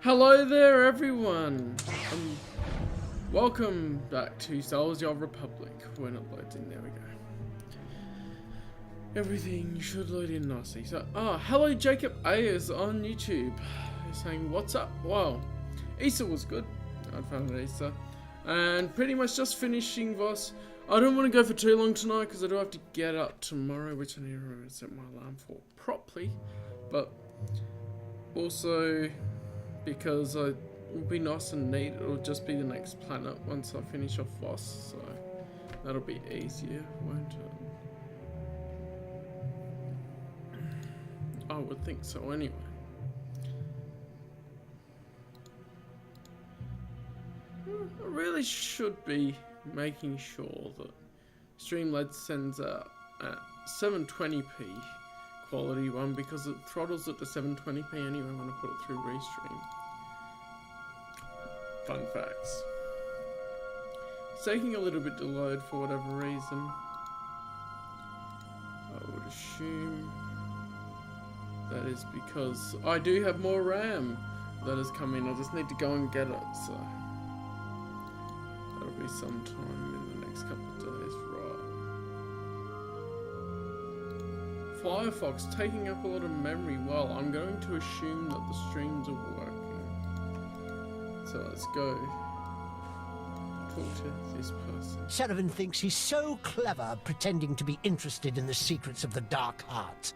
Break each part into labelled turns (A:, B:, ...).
A: Hello there, everyone. Welcome back to SWtOR Republic. When it loads in, there we go. Everything should load in nicely. So, hello, Jacob Ayers on YouTube. He's saying, "What's up?" Wow, Easter was good. I found it Easter, and pretty much just finishing Voss. I don't want to go for too long tonight because I do have to get up tomorrow, which I need to remember to set my alarm for properly. But also, because it will be nice and neat, it'll just be the next planet once I finish off Voss, so that'll be easier, won't it? I would think so anyway. I really should be making sure that Streamlabs sends out at 720p quality one, because it throttles it to 720p anyway when I put it through Restream. Fun facts. It's taking a little bit to load for whatever reason. I would assume that is because I do have more RAM that has come in. I just need to go and get it, so that'll be sometime in the next couple of days. Right. Firefox taking up a lot of memory. Well, I'm going to assume that the streams are working. So let's go talk to this person.
B: SWtOR thinks he's so clever pretending to be interested in the secrets of the Dark Heart.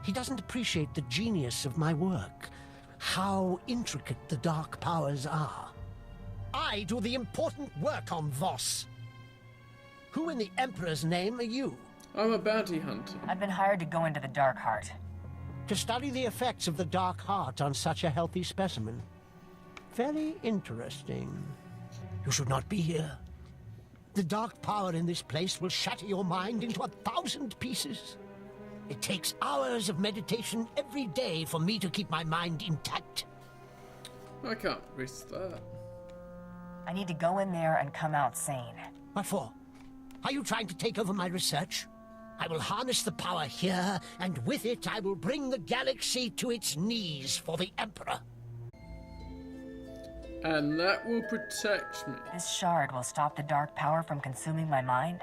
B: He doesn't appreciate the genius of my work, how intricate the dark powers are. I do the important work on Voss. Who in the Emperor's name are you?
A: I'm a bounty hunter.
C: I've been hired to go into the Dark Heart.
B: To study the effects of the Dark Heart on such a healthy specimen. Very interesting. You should not be here. The dark power in this place will shatter your mind into 1,000 pieces. It takes hours of meditation every day for me to keep my mind intact.
A: I can't risk that.
C: I need to go in there and come out sane.
B: What for? Are you trying to take over my research? I will harness the power here, and with it I will bring the galaxy to its knees for the Emperor.
A: And that will protect me.
C: This shard will stop the dark power from consuming my mind?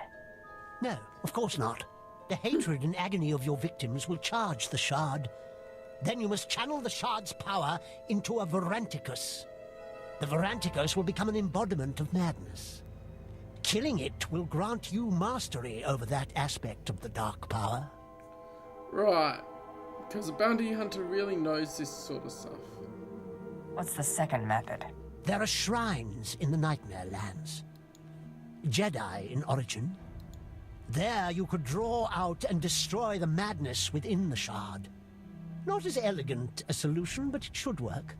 B: No, of course not. The hatred and agony of your victims will charge the shard. Then you must channel the shard's power into a Varanticus. The Varanticus will become an embodiment of madness. Killing it will grant you mastery over that aspect of the dark power.
A: Right. Because a bounty hunter really knows this sort of stuff.
C: What's the second method?
B: There are shrines in the Nightmare Lands. Jedi in origin. There you could draw out and destroy the madness within the shard. Not as elegant a solution, but it should work.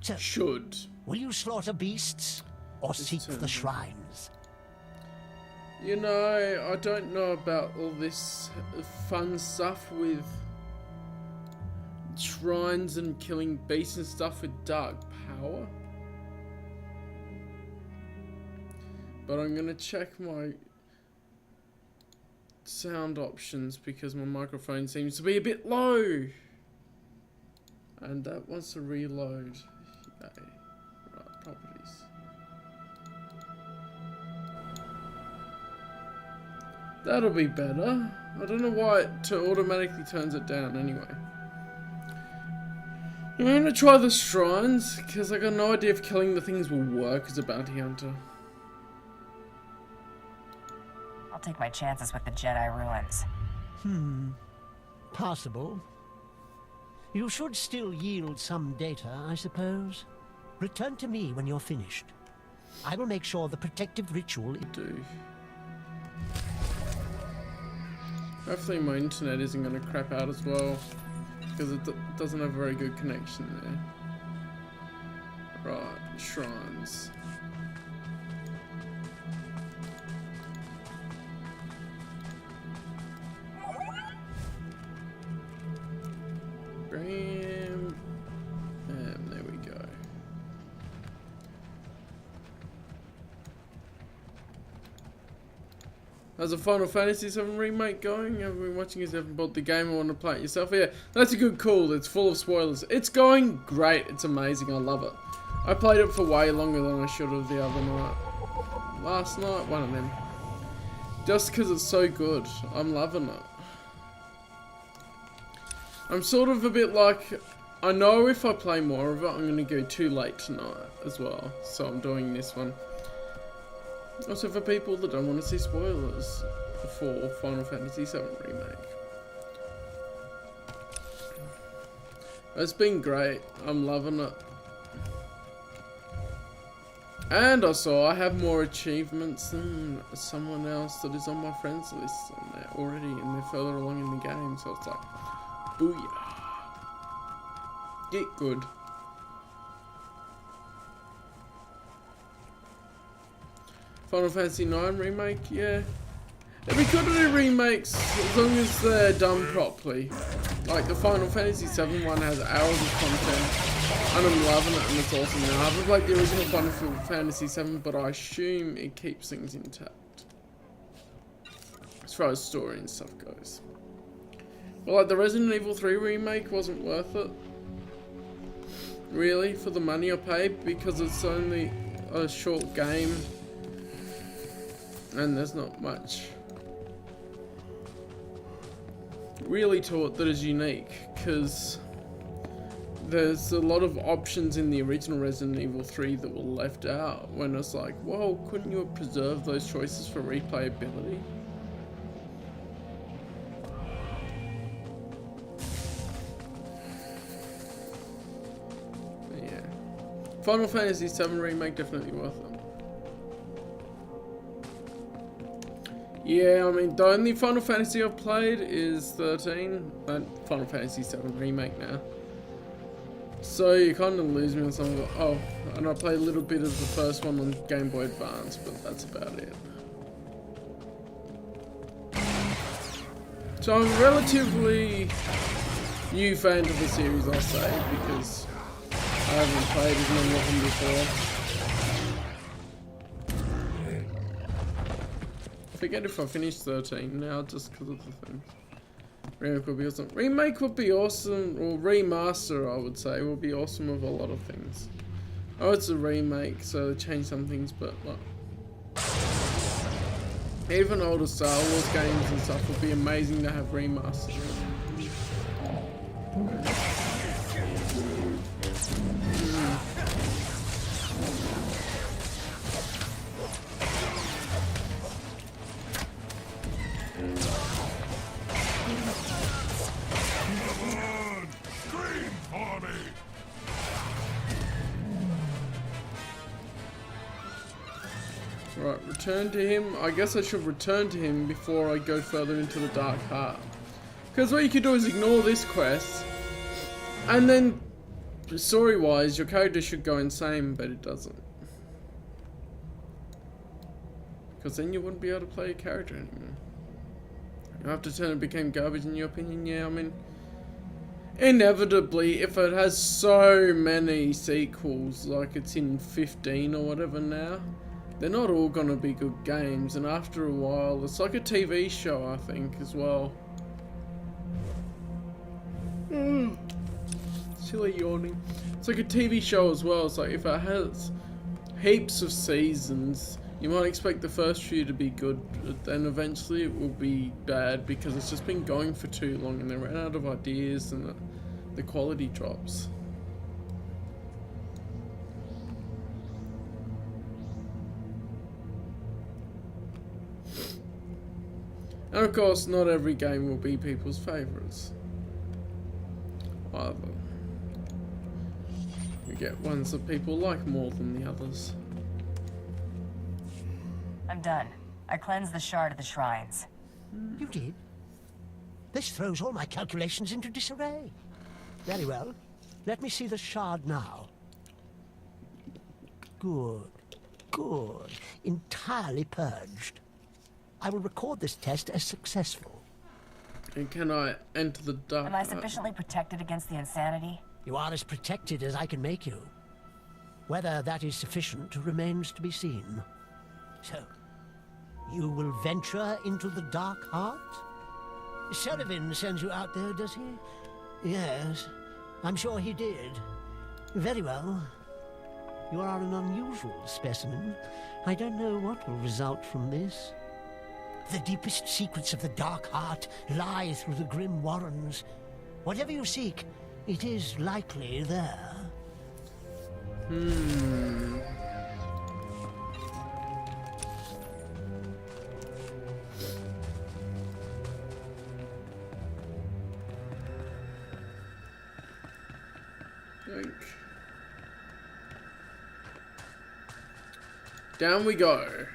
B: So, will you slaughter beasts or seek the shrines?
A: You know, I don't know about all this fun stuff with shrines and killing beasts and stuff with dark power. But I'm gonna check my sound options because my microphone seems to be a bit low. And that wants to reload. Yay. Right, properties. That'll be better. I don't know why it automatically turns it down anyway. I'm gonna try the shrines, because I got no idea if killing the things will work as a bounty hunter.
C: I'll take my chances with the Jedi ruins.
B: Possible. You should still yield some data, I suppose. Return to me when you're finished. I will make sure the protective ritual...
A: Do. Hopefully my internet isn't going to crap out as well, because it doesn't have a very good connection there. Right, shrines. Bram, and there we go. How's a Final Fantasy VII Remake going? Have you been watching this? Haven't bought the game or want to play it yourself? Yeah, that's a good call. It's full of spoilers. It's going great. It's amazing. I love it. I played it for way longer than I should have the other night. Last night? One of them. Just because it's so good. I'm loving it. I'm sort of a bit like... I know if I play more of it, I'm going to go too late tonight as well. So I'm doing this one. Also for people that don't want to see spoilers for Final Fantasy VII Remake. It's been great. I'm loving it. And also, I have more achievements than someone else that is on my friends list on there already, and they're further along in the game, so it's like, booyah. Get good. Final Fantasy IX Remake, yeah. It'd be good to do remakes as long as they're done properly. Like the Final Fantasy VII one has hours of content. And I'm loving it, and it's awesome now. I haven't played the original Final Fantasy VII, but I assume it keeps things intact. As far as story and stuff goes. Well, like the Resident Evil 3 remake wasn't worth it. Really, for the money I paid, because it's only a short game. And there's not much really to it that is unique, because there's a lot of options in the original Resident Evil 3 that were left out, when it's like, whoa, couldn't you have preserved those choices for replayability? But yeah. Final Fantasy VII Remake, definitely worth it. Yeah, I mean, the only Final Fantasy I've played is 13, and Final Fantasy VII Remake now. So you kind of lose me on some of it. Oh, and I played a little bit of the first one on Game Boy Advance, but that's about it. So I'm a relatively new fan to the series, I'll say, because I haven't played as many of them before. I forget if I finished 13 now, just because of the thing. Remake would be awesome. Remake would be awesome, or remaster, I would say, would be awesome with a lot of things. Oh, it's a remake, so they changed some things, but look. Even older Star Wars games and stuff would be amazing to have remasters. Right, return to him. I guess I should return to him before I go further into the Dark Heart. Because what you could do is ignore this quest, and then, story-wise, your character should go insane, but it doesn't. Because then you wouldn't be able to play your character anymore. After 10 it became garbage in your opinion? Yeah, I mean, inevitably, if it has so many sequels, like it's in 15 or whatever now, they're not all gonna be good games, and after a while, it's like a TV show, I think, as well. Silly yawning. It's like a TV show as well. It's like if it has heaps of seasons, you might expect the first few to be good, but then eventually it will be bad because it's just been going for too long and they ran out of ideas and the quality drops. And of course, not every game will be people's favourites. Either. You get ones that people like more than the others.
C: I'm done. I cleansed the shard of the shrines.
B: You did? This throws all my calculations into disarray. Very well. Let me see the shard now. Good. Good. Entirely purged. I will record this test as successful.
A: And can I enter the dark?
C: Am I sufficiently protected against the insanity?
B: You are as protected as I can make you. Whether that is sufficient remains to be seen. So, You will venture into the Dark Heart? Sullivan sends you out there, does he? Yes, I'm sure he did. Very well. You are an unusual specimen. I don't know what will result from this. The deepest secrets of the Dark Heart lie through the grim warrens. Whatever you seek, it is likely there.
A: Yoink. Down we go.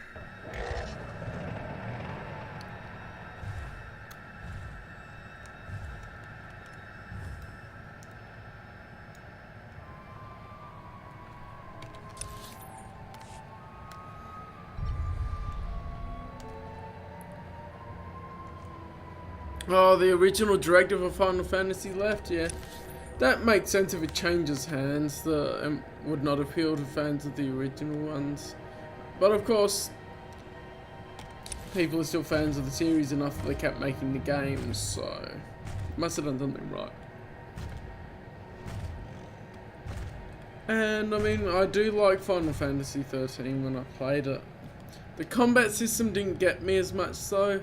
A: Oh, the original director of Final Fantasy left, yeah. That makes sense if it changes hands. The would not appeal to fans of the original ones. But of course, people are still fans of the series enough that they kept making the games, so must have done something right. And I mean, I do like Final Fantasy 13 when I played it. The combat system didn't get me as much though.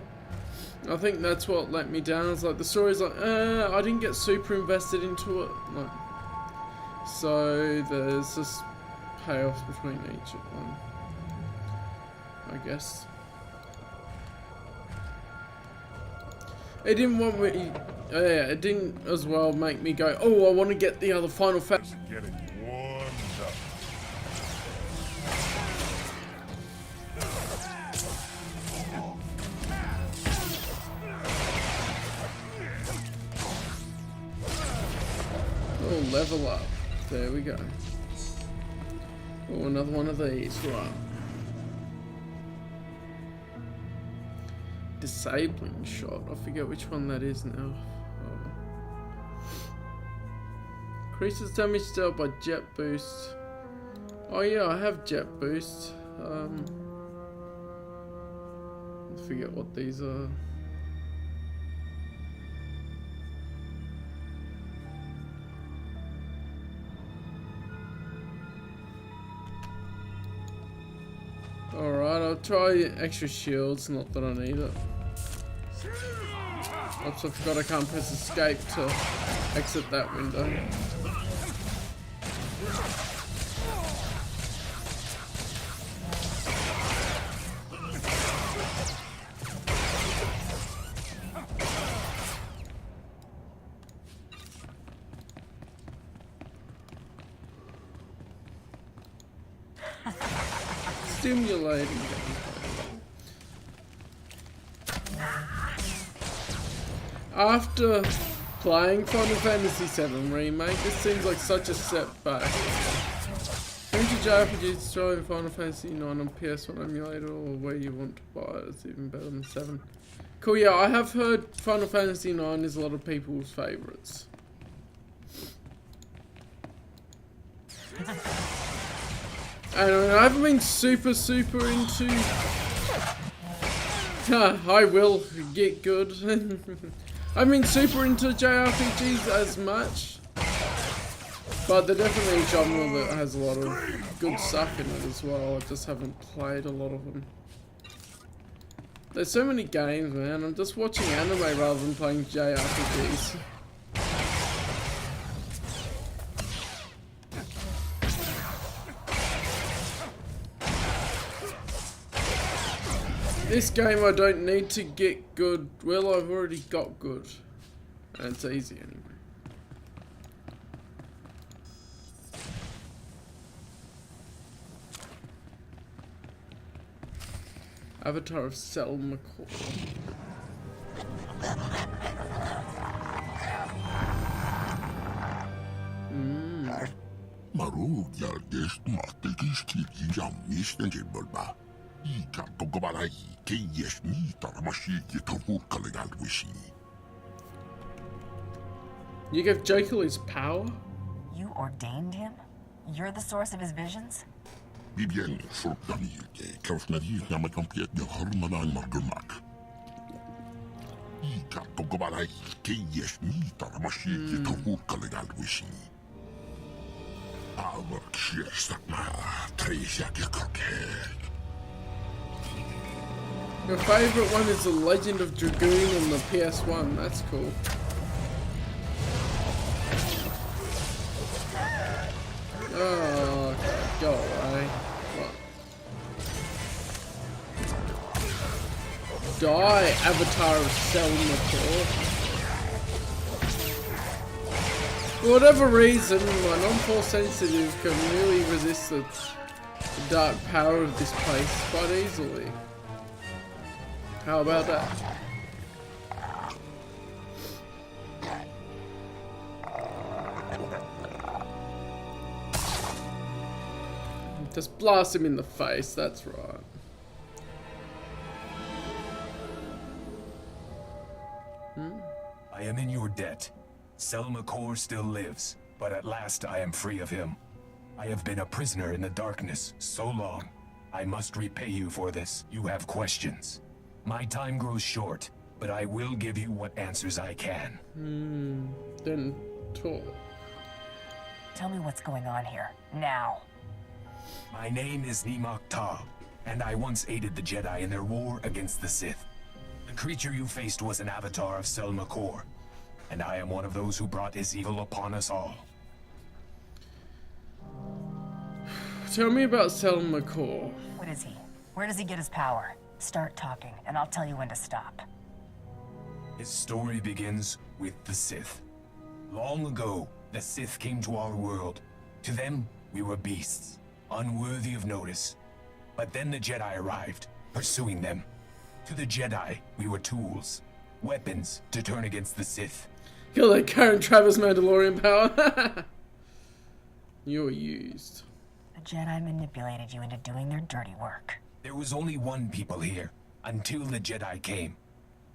A: I think that's what let me down. It's like the story's like, I didn't get super invested into it. Like, so there's just payoffs between each one, I guess. It didn't want me. Yeah, it didn't as well make me go, oh, I want to get the other Final Fantasy. Oh, level up. There we go. Oh, another one of these. Right. Disabling shot. I forget which one that is now. Oh. Increases damage dealt by jet boost. Oh yeah, I have jet boost. I forget what these are. Alright, I'll try extra shields, not that I need it. Oops, I forgot I can't press escape to exit that window. Stimulating. After playing Final Fantasy VII Remake, this seems like such a setback. Vintage RPGs destroying Final Fantasy IX on PS1 emulator or where you want to buy it, it's even better than 7. Cool, yeah, I have heard Final Fantasy IX is a lot of people's favourites. And I haven't been super into... I will get good. I mean, super into JRPGs as much. But they're definitely a genre that has a lot of good stuff in it as well. I just haven't played a lot of them. There's so many games, man. I'm just watching anime rather than playing JRPGs. This game I don't need to get good. Well, I've already got good. And it's easy anyway. Avatar of Cell McCall. You gave Jekyll his power?
C: You ordained him? You're the source of his visions?
D: Vivian Sortamilte, Kaufnari, Namakampiet, the Harmanan Margumak. Ika Togobarai, Kayes, Nita, Mashiki, Kavuka, Legal Wishing. Our Kirsakma, Tracia, Cockhead.
A: Your favourite one is The Legend of Dragoon on the PS1. That's cool. Oh, go away. What? Die, Avatar of SWtOR. For whatever reason, my non-force sensitive can really resist the dark power of this place quite easily. How about that? Just blast him in the face, that's right.
E: I am in your debt. SWtOR still lives, but at last I am free of him. I have been a prisoner in the darkness so long. I must repay you for this. You have questions. My time grows short, but I will give you what answers I can.
A: Then talk.
C: Tell me what's going on here. Now.
E: My name is Nimak Ta, and I once aided the Jedi in their war against the Sith. The creature you faced was an avatar of SWtOR, and I am one of those who brought his evil upon us all.
A: Tell me about SWtOR.
C: What is he? Where does he get his power? Start talking, and I'll tell you when to stop.
E: His story begins with the Sith. Long ago, the Sith came to our world. To them, we were beasts, unworthy of notice. But then the Jedi arrived, pursuing them. To the Jedi, we were tools, weapons to turn against the Sith.
A: You're like Karen Travis Mandalorian power. You're used.
C: The Jedi manipulated you into doing their dirty work.
E: There was only one people here, until the Jedi came.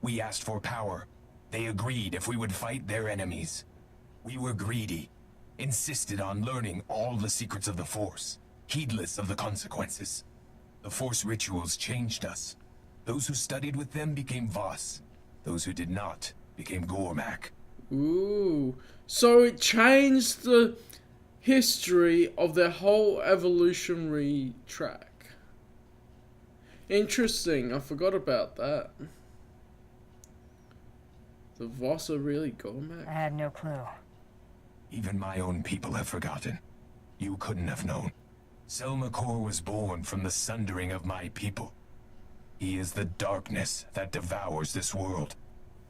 E: We asked for power. They agreed if we would fight their enemies. We were greedy, insisted on learning all the secrets of the Force, heedless of the consequences. The Force rituals changed us. Those who studied with them became Voss. Those who did not became Gormak.
A: Ooh. So it changed the history of their whole evolutionary track. Interesting. I forgot about that. The Voss are really Gormak?
C: I had no clue.
E: Even my own people have forgotten. You couldn't have known. SWtOR was born from the sundering of my people. He is the darkness that devours this world.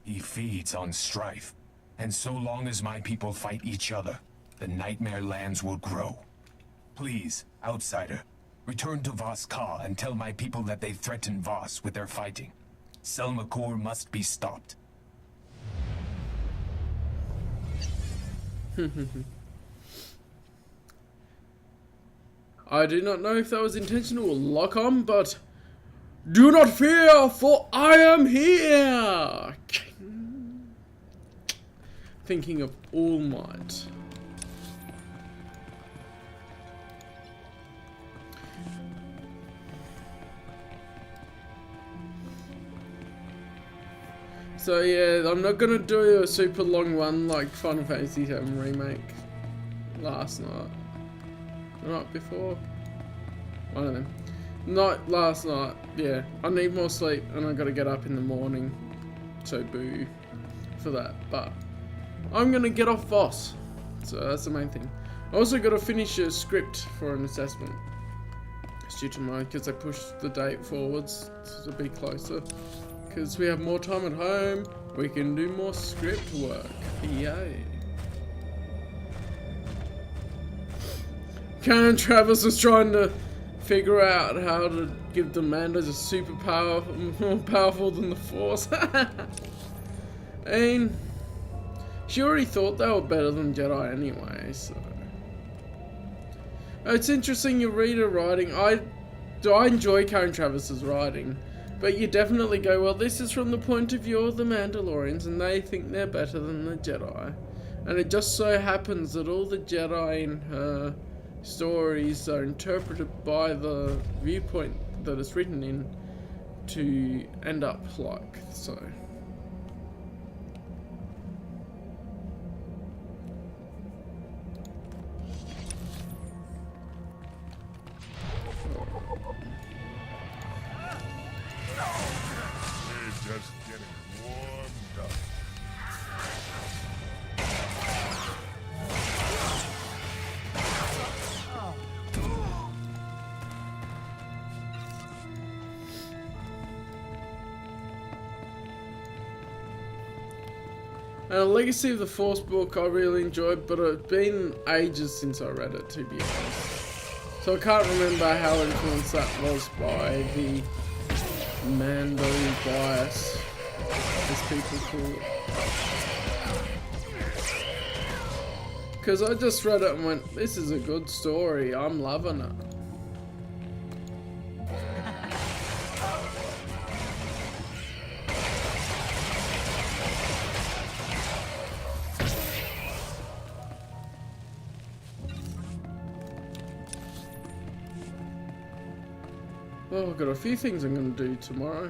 E: He feeds on strife. And so long as my people fight each other, the Nightmare Lands will grow. Please, outsider, return to Voss Ka and tell my people that they threaten Voss with their fighting. SWtOR must be stopped.
A: I do not know if that was intentional or lock on, but do not fear, for I am here. Thinking of All Might. So yeah, I'm not gonna do a super long one like Final Fantasy VII Remake last night. The night before? One of them. Not last night, yeah. I need more sleep and I gotta get up in the morning. So boo for that. But I'm gonna get off Voss. So that's the main thing. I also gotta finish a script for an assessment. It's due tomorrow because I pushed the date forwards to be closer. Because we have more time at home, we can do more script work. Yay. Karen Travis was trying to figure out how to give the Mandos a superpower more powerful than the Force. I mean, she already thought they were better than Jedi anyway, so. It's interesting you read her writing. I enjoy Karen Travis's writing. But you definitely go, well, this is from the point of view of the Mandalorians, and they think they're better than the Jedi. And it just so happens that all the Jedi in her stories are interpreted by the viewpoint that it's written in to end up like so.
D: We're just getting warmed up.
A: Legacy of the Force book I really enjoyed, but it's been ages since I read it, to be honest. So I can't remember how influenced that was by the Mando bias, as people call it. Because I just read it and went, this is a good story, I'm loving it. Oh, I've got a few things I'm going to do tomorrow.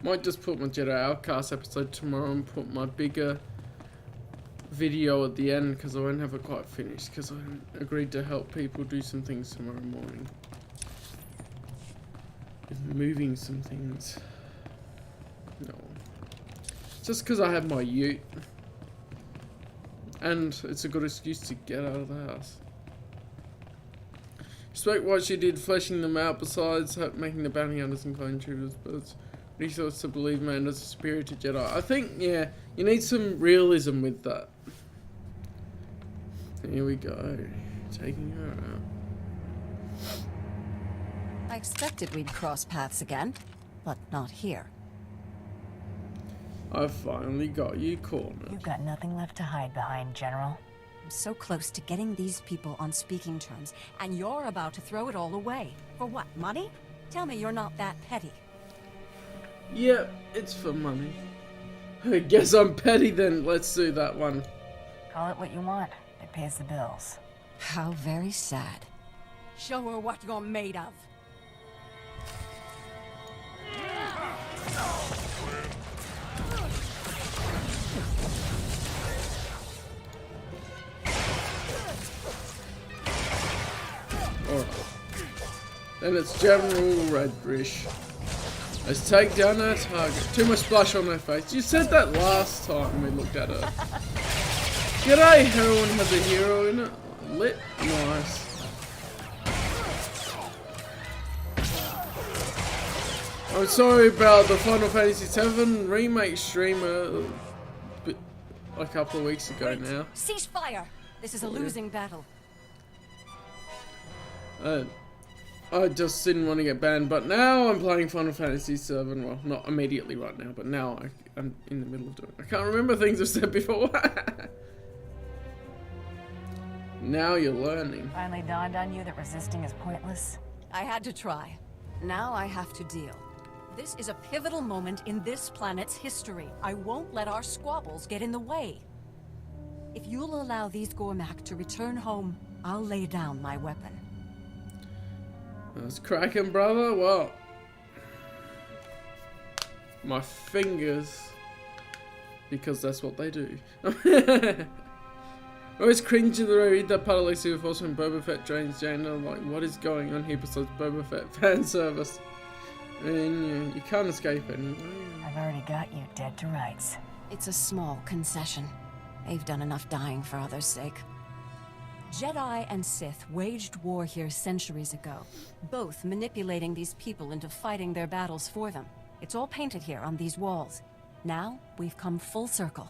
A: Might just put my Jedi Outcast episode tomorrow and put my bigger video at the end because I won't have it quite finished because I agreed to help people do some things tomorrow morning. With moving some things. No. Just because I have my ute. And it's a good excuse to get out of the house. Respect what she did fleshing them out besides making the bounty hunters and clone troopers, but it's ridiculous to believe man is superior to Jedi. I think, yeah, you need some realism with that. Here we go. Taking her out.
F: I expected we'd cross paths again, but not here.
A: I finally got you cornered.
C: You've got nothing left to hide behind, General.
F: I'm so close to getting these people on speaking terms, and you're about to throw it all away. For what, money? Tell me you're not that petty.
A: Yeah, it's for money. I guess I'm petty then. Let's do that one.
C: Call it what you want. It pays the bills.
F: How very sad. Show her what you're made of.
A: Alright. Then it's General Redbridge. Let's take down our target. Too much splash on her face. You said that last time we looked at her. G'day, heroine has a hero in it. Lit. Nice. I'm sorry about the Final Fantasy VII remake streamer a couple of weeks ago now.
F: Cease fire! This is a losing battle.
A: I just didn't want to get banned, but now I'm playing Final Fantasy VII. Well, not immediately right now, but now I'm in the middle of doing it. I can't remember things I've said before. Now you're learning.
C: Finally dawned on you that resisting is pointless?
F: I had to try. Now I have to deal. This is a pivotal moment in this planet's history. I won't let our squabbles get in the way. If you'll allow these Gormak to return home, I'll lay down my weapon.
A: That's cracking, brother. Well, my fingers, because that's what they do. I always cringe when I read that part of Legacy of the Force when Boba Fett drains Jaina. Like, what is going on here besides Boba Fett fan service? And you can't escape anyway.
C: I've already got you dead to rights.
F: It's a small concession. They've done enough dying for others' sake. Jedi and Sith waged war here centuries ago, both manipulating these people into fighting their battles for them. It's all painted here on these walls. Now, we've come full circle.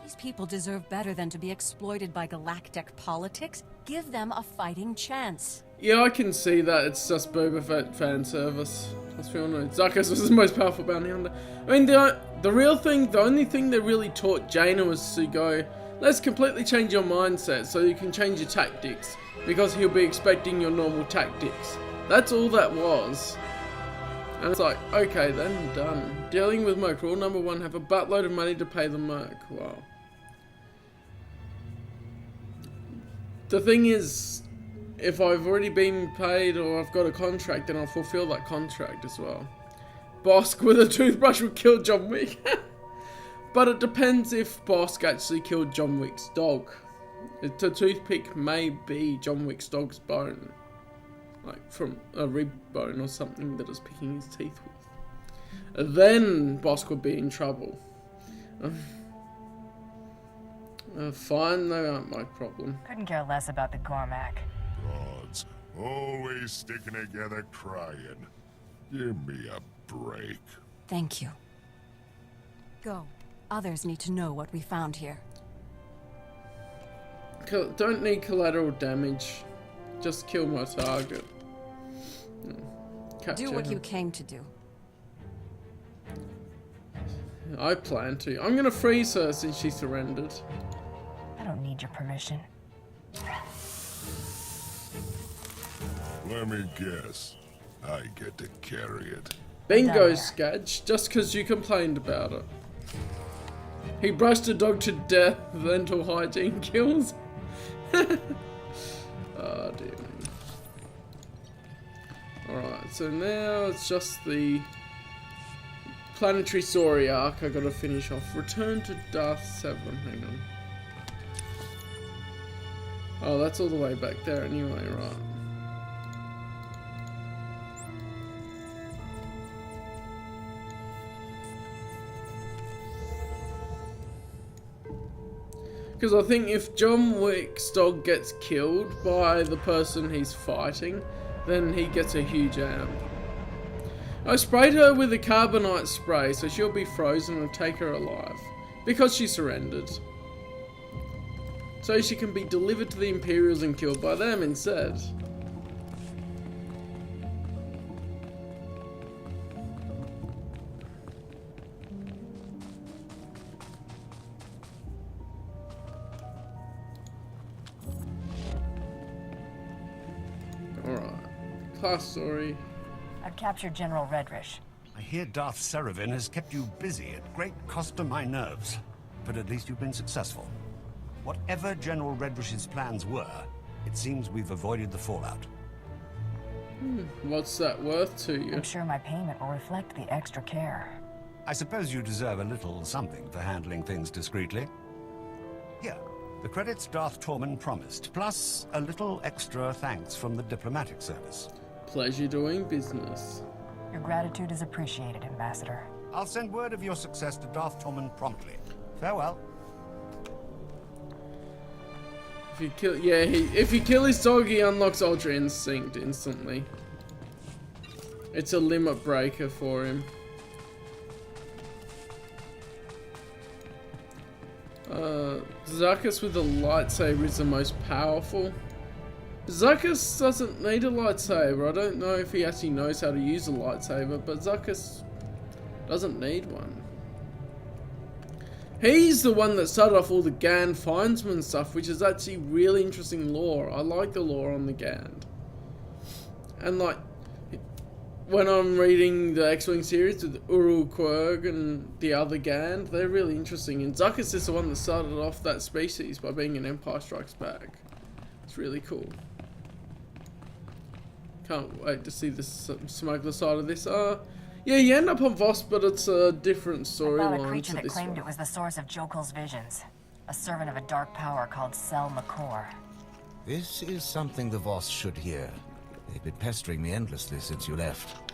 F: These people deserve better than to be exploited by galactic politics. Give them a fighting chance.
A: Yeah, I can see that. It's just Boba Fett fan service. As we all know, Zarkos was the most powerful bounty hunter. I mean, the real thing, the only thing that really taught Jaina was to go, let's completely change your mindset so you can change your tactics, because he'll be expecting your normal tactics. That's all that was. And it's like, okay, then done. Dealing with Merc. Rule number 1, have a buttload of money to pay the Merc. Wow. the thing is, if I've already been paid or I've got a contract, then I'll fulfill that contract as well. Bosk with a toothbrush would kill John Wick. But it depends if Bosk actually killed John Wick's dog. The toothpick may be John Wick's dog's bone. Like from a rib bone or something that it's picking his teeth with. Then Bosk would be in trouble. Fine, they aren't my problem.
C: Couldn't care less about the Gormak.
D: Broads, always sticking together crying. Give me a break.
F: Thank you. Go. Others need to know what we found here.
A: Don't need collateral damage. Just kill my target.
F: Do what you came to do.
A: I plan to. I'm gonna freeze her since she surrendered.
C: I don't need your permission.
D: Let me guess. I get to carry it.
A: Bingo,
C: Done.
A: Skadge. Just because you complained about it. He brushed a dog to death, dental hygiene kills. Oh dear me. Alright, so now it's just the planetary story arc I gotta finish off. Return to Darth 7, hang on. Oh, that's all the way back there anyway, right. Because I think if John Wick's dog gets killed by the person he's fighting, then he gets a huge amp. I sprayed her with a carbonite spray so she'll be frozen and take her alive. Because she surrendered. So she can be delivered to the Imperials and killed by them instead. Class story.
C: I've captured General Redrish.
G: I hear Darth Seravin has kept you busy at great cost to my nerves. But at least you've been successful. Whatever General Redrish's plans were, it seems we've avoided the fallout.
A: What's that worth to you?
C: I'm sure my payment will reflect the extra care.
G: I suppose you deserve a little something for handling things discreetly. Here, the credits Darth Tormund promised, plus a little extra thanks from the diplomatic service.
A: Pleasure doing business.
C: Your gratitude is appreciated, Ambassador.
G: I'll send word of your success to Darth Tormund promptly. Farewell.
A: If you kill, if you kill his dog, he unlocks Ultra Instinct instantly. It's a limit breaker for him. Zuckuss with the lightsaber is the most powerful. Zuckuss doesn't need a lightsaber. I don't know if he actually knows how to use a lightsaber, but Zuckuss doesn't need one. He's the one that started off all the Gand Findsman stuff, which is actually really interesting lore. I like the lore on the Gand. And like, when I'm reading the X-Wing series with Uru Quirg and the other Gand, they're really interesting. And Zuckuss is the one that started off that species by being an Empire Strikes Back. It's really cool. Can't wait to see the smuggler side of this. Yeah, you end up on Voss, but it's a different storyline.
C: I found a creature
A: to
C: that
A: this
C: claimed
A: one.
C: it was the source of Jokul's visions. A servant of a dark power called SWtOR.
H: This is something the Voss should hear. They've been pestering me endlessly since you left.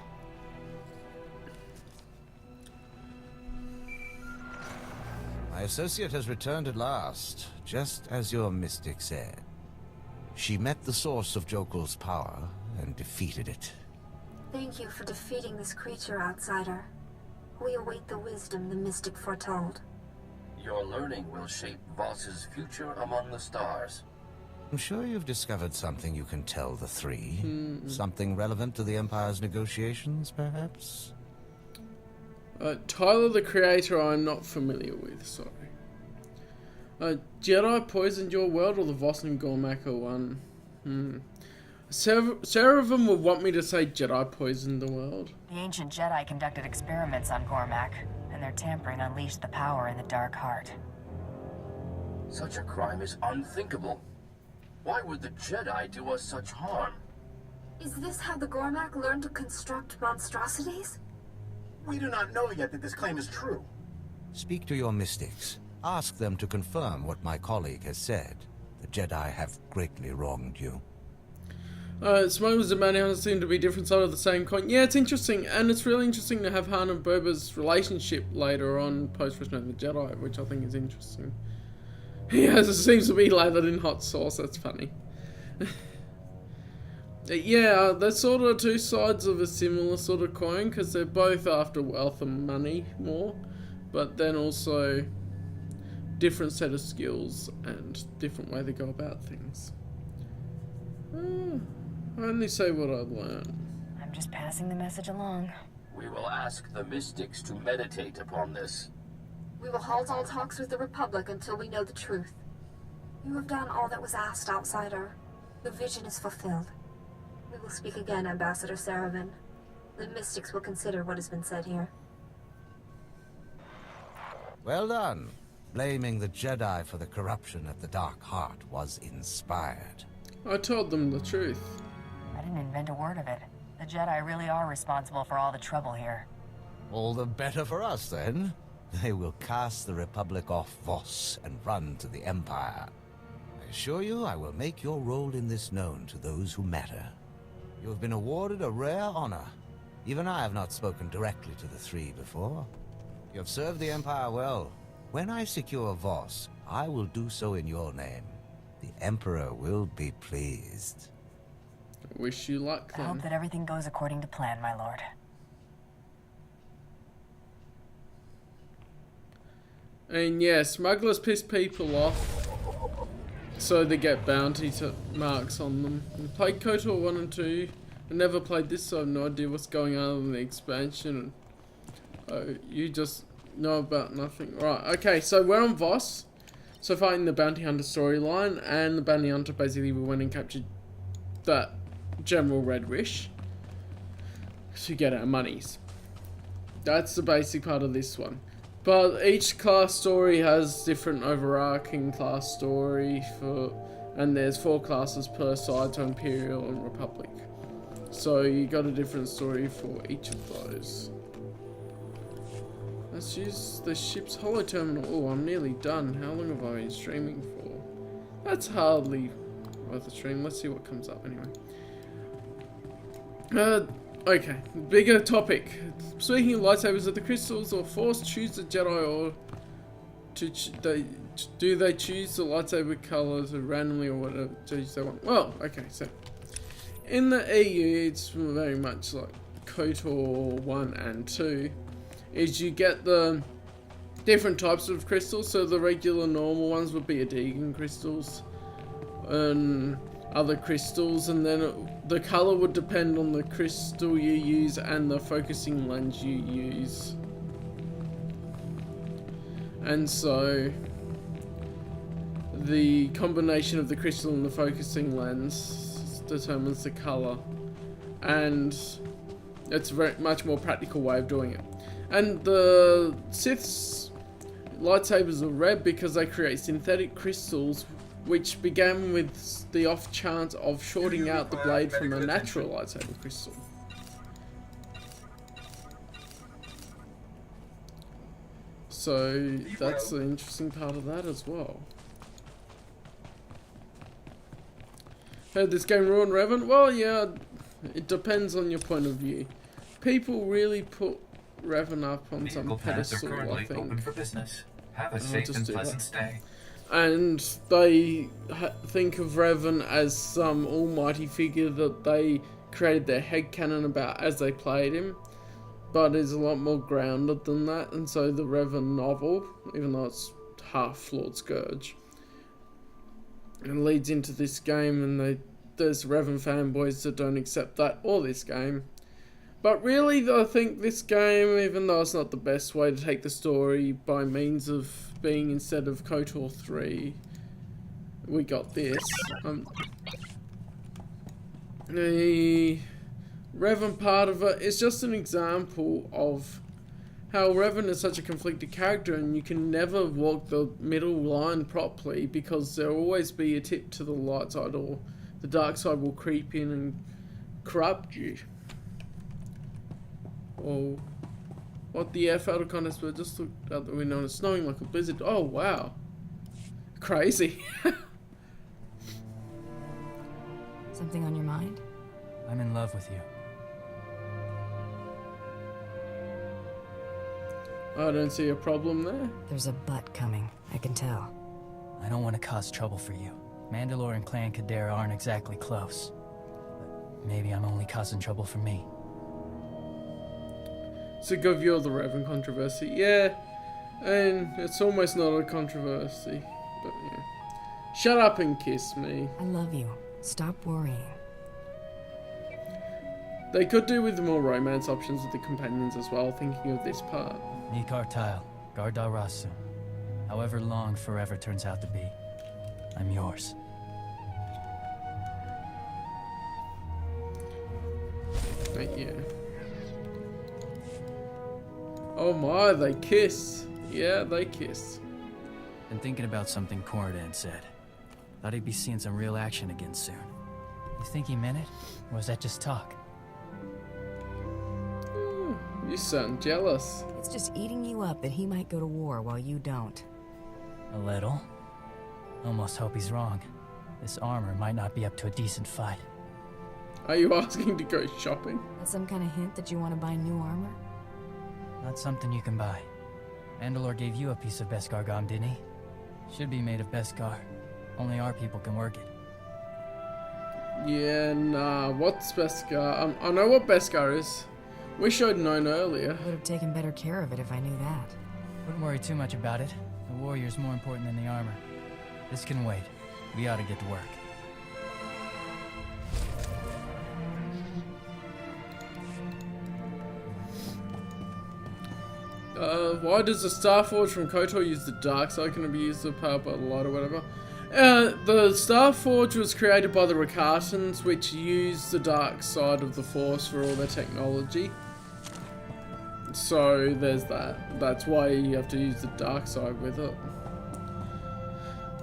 H: My associate has returned at last, just as your mystic said. She met the source of Jokul's power and defeated it.
I: Thank you for defeating this creature, outsider. We await the wisdom the mystic foretold.
J: Your learning will shape Voss's future among the stars.
H: I'm sure you've discovered something you can tell the three. Something relevant to the Empire's negotiations, perhaps?
A: Tyler the Creator I'm not familiar with, sorry. Jedi poisoned your world, or the Voss and Gormak are one? Several of them would want me to say Jedi poisoned the world.
C: The ancient Jedi conducted experiments on Gormak, and their tampering unleashed the power in the Dark Heart.
J: Such a crime is unthinkable. Why would the Jedi do us such harm?
I: Is this how the Gormak learned to construct monstrosities?
K: We do not know yet that this claim is true.
H: Speak to your mystics. Ask them to confirm what my colleague has said. The Jedi have greatly wronged you.
A: Smugglers and bounty hunters seem to be different sides of the same coin. Yeah, it's interesting, and it's really interesting to have Han and Boba's relationship later on post-Return of the Jedi, which I think is interesting. It seems to be lathered in hot sauce. That's funny. Yeah, they're sort of two sides of a similar sort of coin, because they're both after wealth and money more, but then also different set of skills and different way to go about things. I only say what I've learned.
C: I'm just passing the message along.
J: We will ask the mystics to meditate upon this.
I: We will halt all talks with the Republic until we know the truth. You have done all that was asked, Outsider. The vision is fulfilled. We will speak again, Ambassador Saravan. The mystics will consider what has been said here.
H: Well done. Blaming the Jedi for the corruption of the Dark Heart was inspired.
A: I told them the truth.
C: I didn't invent a word of it. The Jedi really are responsible for all the trouble here.
H: All the better for us, then. They will cast the Republic off Voss and run to the Empire. I assure you I will make your role in this known to those who matter. You have been awarded a rare honor. Even I have not spoken directly to the three before. You have served the Empire well. When I secure Voss, I will do so in your name. The Emperor will be pleased.
A: Wish you luck, then.
C: I hope that everything goes according to plan, my lord.
A: And yeah, smugglers piss people off, so they get bounty marks on them. I played KOTOR 1 and 2. I never played this, so I have no idea what's going on in the expansion. You just know about nothing. Right, okay, so we're on Voss. So fighting the bounty hunter storyline, and the bounty hunter basically went and captured that General Red Wish to get our monies. That's the basic part of this one. But each class story has different overarching class story and there's 4 classes per side, to Imperial and Republic. So you got a different story for each of those. Let's use the ship's holo terminal. Oh, I'm nearly done. How long have I been streaming for? That's hardly worth a stream. Let's see what comes up anyway. Okay, bigger topic. Speaking of lightsabers, are the crystals or Force choose the Jedi, or do they choose the lightsaber colors randomly or whatever they want? Well, okay, so in the EU, it's very much like KOTOR 1 and 2. Is you get the different types of crystals. So the regular normal ones would be Adegan crystals and other crystals, and then the color would depend on the crystal you use and the focusing lens you use. And so the combination of the crystal and the focusing lens determines the color, and it's a very much more practical way of doing it. And the Sith's lightsabers are red because they create synthetic crystals, which began with the off chance of shorting out the blade from a natural lightsaber crystal. So that's the interesting part of that as well. Heard this game ruined Revan? Well, yeah, it depends on your point of view. People really put Revan up on some pedestal, I think.
E: Open for business. Have a safe and pleasant stay.
A: And they think of Revan as some almighty figure that they created their headcanon about as they played him, but is a lot more grounded than that. And so the Revan novel, even though it's half Lord Scourge, it leads into this game, and there's Revan fanboys that don't accept that or this game. But really, I think this game, even though it's not the best way to take the story by means of being instead of KOTOR 3, we got this. The Revan part of it is just an example of how Revan is such a conflicted character and you can never walk the middle line properly because there'll always be a tip to the light side or the dark side will creep in and corrupt you. Or what the F out of context, but just looked out the window and it's snowing like a blizzard. Oh wow. Crazy.
C: Something on your mind?
L: I'm in love with you.
A: I don't see a problem there.
C: There's a but coming, I can tell.
L: I don't want to cause trouble for you. Mandalore and Clan Kadera aren't exactly close. But maybe I'm only causing trouble for me.
A: So go view the Revan controversy. Yeah, and it's almost not a controversy. But yeah. Shut up and kiss me.
C: I love you. Stop worrying.
A: They could do with more romance options with the companions as well, thinking of this part.
L: Nikar Tile, Gardar Rasu. However long forever turns out to be, I'm yours.
A: But yeah. Oh my, they kiss. Yeah, they kiss.
L: Been thinking about something Corridan said. Thought he'd be seeing some real action again soon. You think he meant it? Or was that just talk?
A: You sound jealous.
C: It's just eating you up that he might go to war while you don't.
L: A little. Almost hope he's wrong. This armor might not be up to a decent fight.
A: Are you asking to go shopping?
C: That's some kind of hint that you want to buy new armor?
L: Not something you can buy. Mandalore gave you a piece of Beskar Gom, didn't he? Should be made of Beskar. Only our people can work it.
A: Yeah, nah. What's Beskar? I know what Beskar is. Wish I'd known earlier.
C: Would have taken better care of it if I knew that.
L: Wouldn't worry too much about it. The warrior's more important than the armor. This can wait. We ought to get to work.
A: Why does the Starforge from KOTOR use the dark side? Can it be used to power by the light or whatever? The Starforge was created by the Rakatans, which use the dark side of the Force for all their technology. So there's that. That's why you have to use the dark side with it.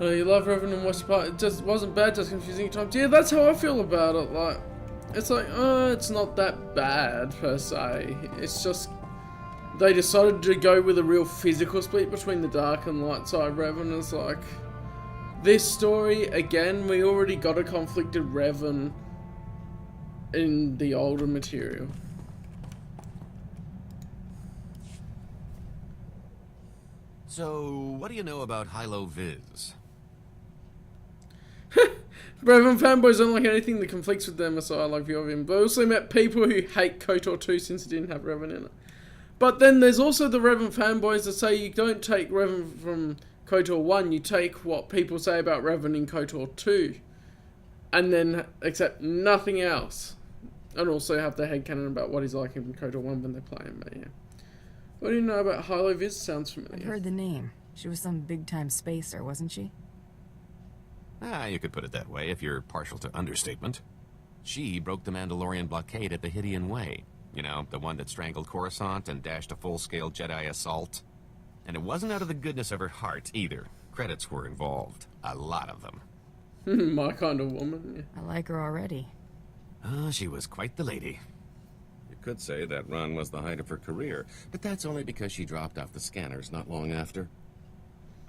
A: You love Revan and watch the part. It just wasn't bad, just confusing at times. Yeah, that's how I feel about it. Like, it's like, it's not that bad per se. It's just they decided to go with a real physical split between the dark and light side Revan. It's like, this story, again, we already got a conflicted Revan in the older material.
M: So, what do you know about Hilo Viz?
A: Revan fanboys don't like anything that conflicts with them, so I like view of him. But I also met people who hate KOTOR 2 since it didn't have Revan in it. But then there's also the Revan fanboys that say you don't take Revan from KOTOR 1, you take what people say about Revan in KOTOR 2. And then accept nothing else. And also have their headcanon about what he's like in KOTOR 1 when they play him, but yeah. What do you know about Hilo Viz? Sounds familiar.
C: I've heard the name. She was some big-time spacer, wasn't she?
M: You could put it that way if you're partial to understatement. She broke the Mandalorian blockade at the Hydian Way. You know, the one that strangled Coruscant and dashed a full-scale Jedi assault. And it wasn't out of the goodness of her heart, either. Credits were involved. A lot of them.
A: My kind of woman, yeah.
C: I like her already.
M: She was quite the lady. You could say that run was the height of her career, but that's only because she dropped off the scanners not long after.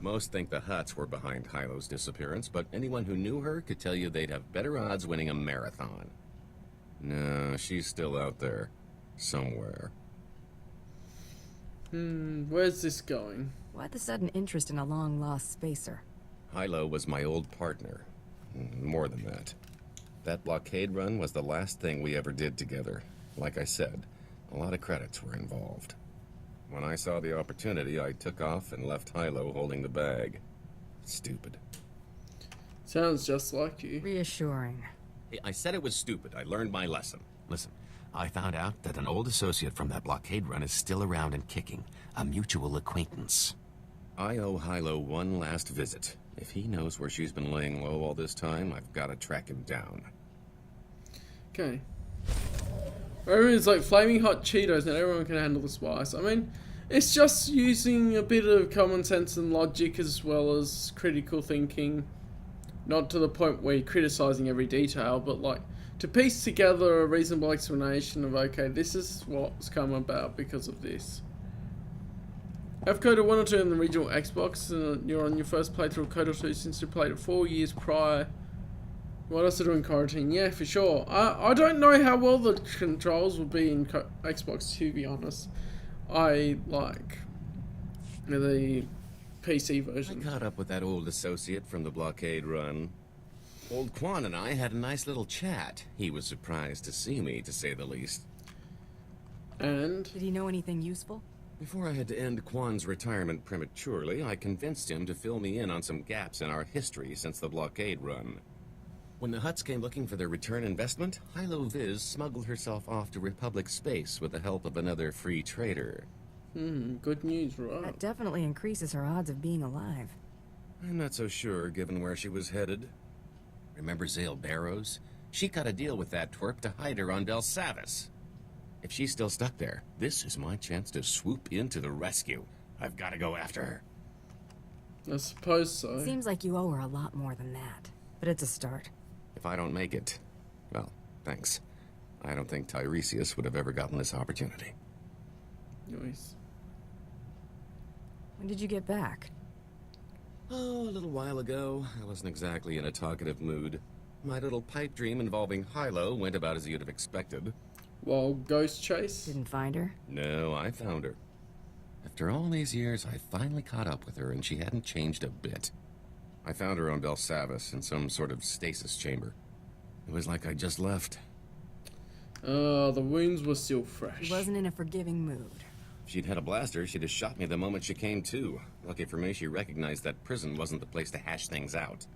M: Most think the Hutts were behind Hilo's disappearance, but anyone who knew her could tell you they'd have better odds winning a marathon. No, she's still out there. Somewhere.
A: Where's this going?
C: Why the sudden interest in a long-lost spacer?
M: Hilo was my old partner. More than that. That blockade run was the last thing we ever did together. Like I said, a lot of credits were involved. When I saw the opportunity, I took off and left Hilo holding the bag. Stupid.
A: Sounds just like you.
C: Reassuring.
M: Hey, I said it was stupid. I learned my lesson. Listen, I found out that an old associate from that blockade run is still around and kicking. A mutual acquaintance. I owe Hilo one last visit. If he knows where she's been laying low all this time, I've got to track him down.
A: Okay. Everyone's like flaming hot Cheetos and everyone can handle the spice. I mean, It's just using a bit of common sense and logic as well as critical thinking. Not to the point where you're criticising every detail, but like to piece together a reasonable explanation of, okay, this is what's come about because of this. Have KOTOR 1 or 2 on the original Xbox, and you're on your first playthrough of KOTOR 2 since you played it 4 years prior. What else are doing quarantine? Yeah, for sure. I don't know how well the controls will be in Xbox, to be honest. I like the PC version.
M: I caught up with that old associate from the blockade run. Old Quan and I had a nice little chat. He was surprised to see me, to say the least.
A: And?
C: Did he know anything useful?
M: Before I had to end Quan's retirement prematurely, I convinced him to fill me in on some gaps in our history since the blockade run. When the Hutts came looking for their return investment, Hylo Viz smuggled herself off to Republic space with the help of another free trader.
A: Good news, right?
C: That definitely increases her odds of being alive.
M: I'm not so sure, given where she was headed. Remember Zale Barrows? She cut a deal with that twerp to hide her on Belsavis. If she's still stuck there, this is my chance to swoop in to the rescue. I've got to go after her.
A: I suppose so.
C: Seems like you owe her a lot more than that, but it's a start.
M: If I don't make it, well, thanks. I don't think Tiresias would have ever gotten this opportunity.
A: Nice.
C: When did you get back?
M: Oh, a little while ago. I wasn't exactly in a talkative mood. My little pipe dream involving Hylo went about as you'd have expected.
A: Well, ghost chase?
C: Didn't find her?
M: No, I found her. After all these years, I finally caught up with her, and she hadn't changed a bit. I found her on Belsavis in some sort of stasis chamber. It was like I just left.
A: The wounds were still fresh.
C: He wasn't in a forgiving mood.
M: If she'd had a blaster, she'd have shot me the moment she came to. Lucky for me, she recognized that prison wasn't the place to hash things out.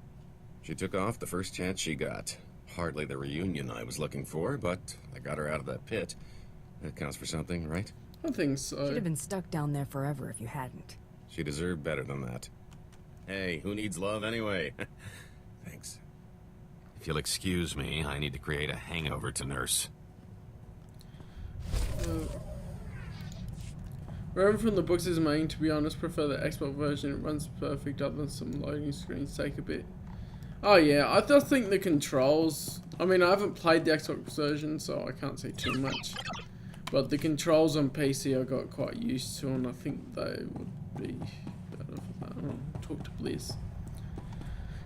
M: She took off the first chance she got. Hardly the reunion I was looking for, but I got her out of that pit. That counts for something, right?
A: I think so.
C: She'd have been stuck down there forever if you hadn't.
M: She deserved better than that. Hey, who needs love anyway? Thanks. If you'll excuse me, I need to create a hangover to nurse.
A: Wherever from the books is made, to be honest, prefer the Xbox version. It runs perfect, other than some loading screens take a bit. Oh yeah, I just think the controls... I mean, I haven't played the Xbox version, so I can't say too much. But the controls on PC I got quite used to, and I think they would be better for that. Talk to Bliss.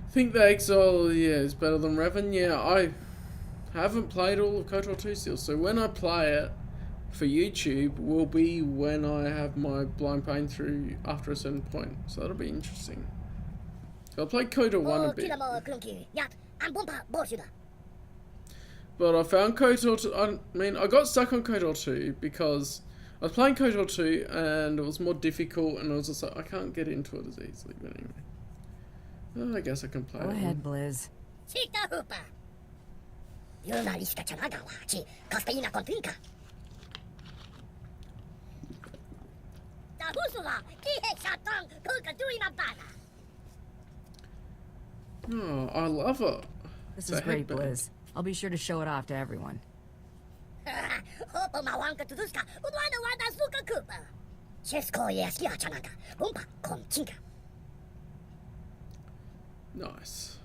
A: I think the Exile, yeah, is better than Revan. Yeah, I haven't played all of KOTOR 2 still, so when I play it for YouTube will be when I have my blind pain through after a certain point. So that'll be interesting. So I played KOTOR 1 a bit. But I found KOTOR 2, I mean, I got stuck on KOTOR 2 because I was playing KOTOR 2 and it was more difficult and I was just like, I can't get into it as easily, but anyway. I guess I can play it.
C: Go ahead, Blizz.
A: Oh, I love it.
C: This is great, Blizz. I'll be sure to show it off to everyone.
A: Nice.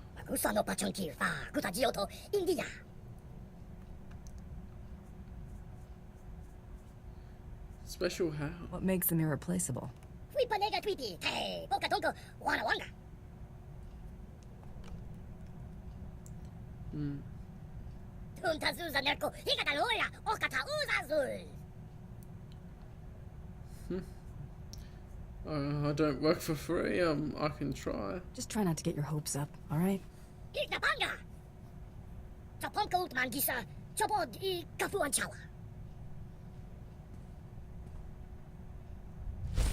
A: Special how?
C: What makes them irreplaceable?
A: I don't work for free. I can try.
C: Just try not to get your hopes up, all right?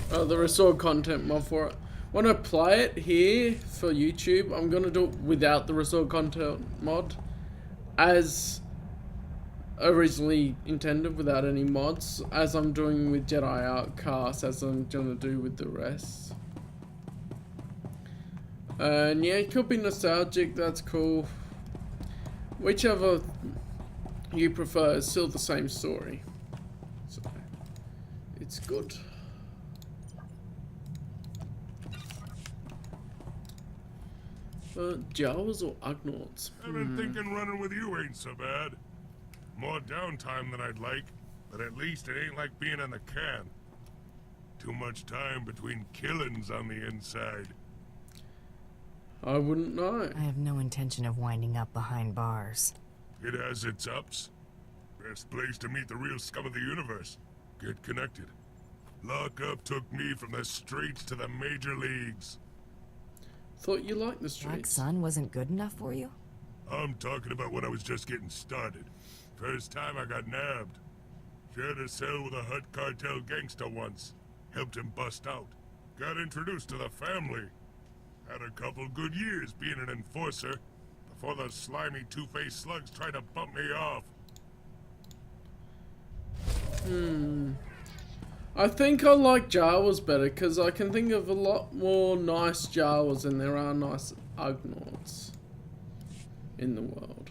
A: The restored content mod for it. When I play it here for YouTube, I'm gonna do it without the restored content mod, as originally intended, without any mods, as I'm doing with Jedi Outcast, as I'm gonna do with the rest. And yeah, it could be nostalgic. That's cool. Whichever you prefer, it's still the same story, so it's good. Jawas or Ugnaughts?
D: I've been thinking running with you ain't so bad. More downtime than I'd like, but at least it ain't like being in the can. Too much time between killings on the inside.
A: I wouldn't know.
C: I have no intention of winding up behind bars.
D: It has its ups. Best place to meet the real scum of the universe. Get connected. Lockup took me from the streets to the major leagues.
A: Thought you liked the
C: Black
A: streets.
C: Sun wasn't good enough for you?
D: I'm talking about when I was just getting started. First time I got nabbed. Shared a cell with a Hut cartel gangster once. Helped him bust out. Got introduced to the family. Had a couple good years being an enforcer before those slimy two-faced slugs tried to bump me off.
A: I think I like Jawas better because I can think of a lot more nice Jawas than there are nice Ugnaughts in the world.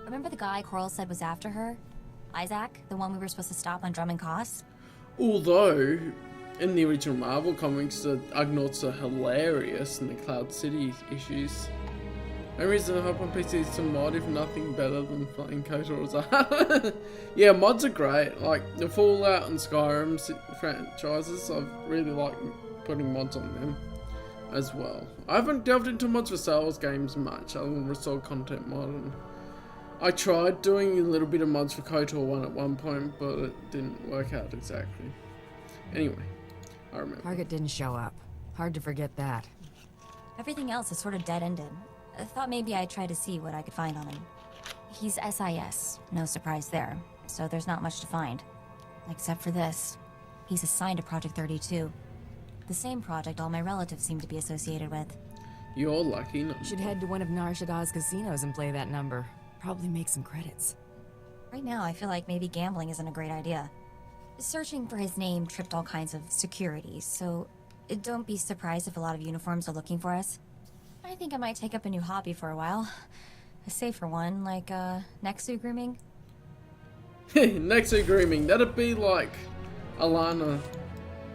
N: Remember the guy Coral said was after her? Isaac? The one we were supposed to stop on Drum and Koss?
A: Although, in the original Marvel comics, the Ugnaughts are hilarious in the Cloud City issues. The reason I hope on PC is some mod, if nothing better than playing KOTOR as a yeah, mods are great. Like the Fallout and Skyrim franchises, I've really liked putting mods on them as well. I haven't delved into mods for Star Wars games much, other than Restore Content mod. And I tried doing a little bit of mods for KOTOR 1 at one point, but it didn't work out exactly. Anyway, I remember.
C: Target didn't show up. Hard to forget that.
N: Everything else is sort of dead-ended. I thought maybe I'd try to see what I could find on him. He's SIS, no surprise there, so there's not much to find. Except for this. He's assigned to Project 32. The same project all my relatives seem to be associated with.
A: You're lucky.
C: You should head to one of Nar Shaddad's casinos and play that number. Probably make some credits.
N: Right now, I feel like maybe gambling isn't a great idea. Searching for his name tripped all kinds of security, so don't be surprised if a lot of uniforms are looking for us. I think I might take up a new hobby for a while. A safer one, like, Nexu grooming.
A: Nexu grooming, that'd be like Alana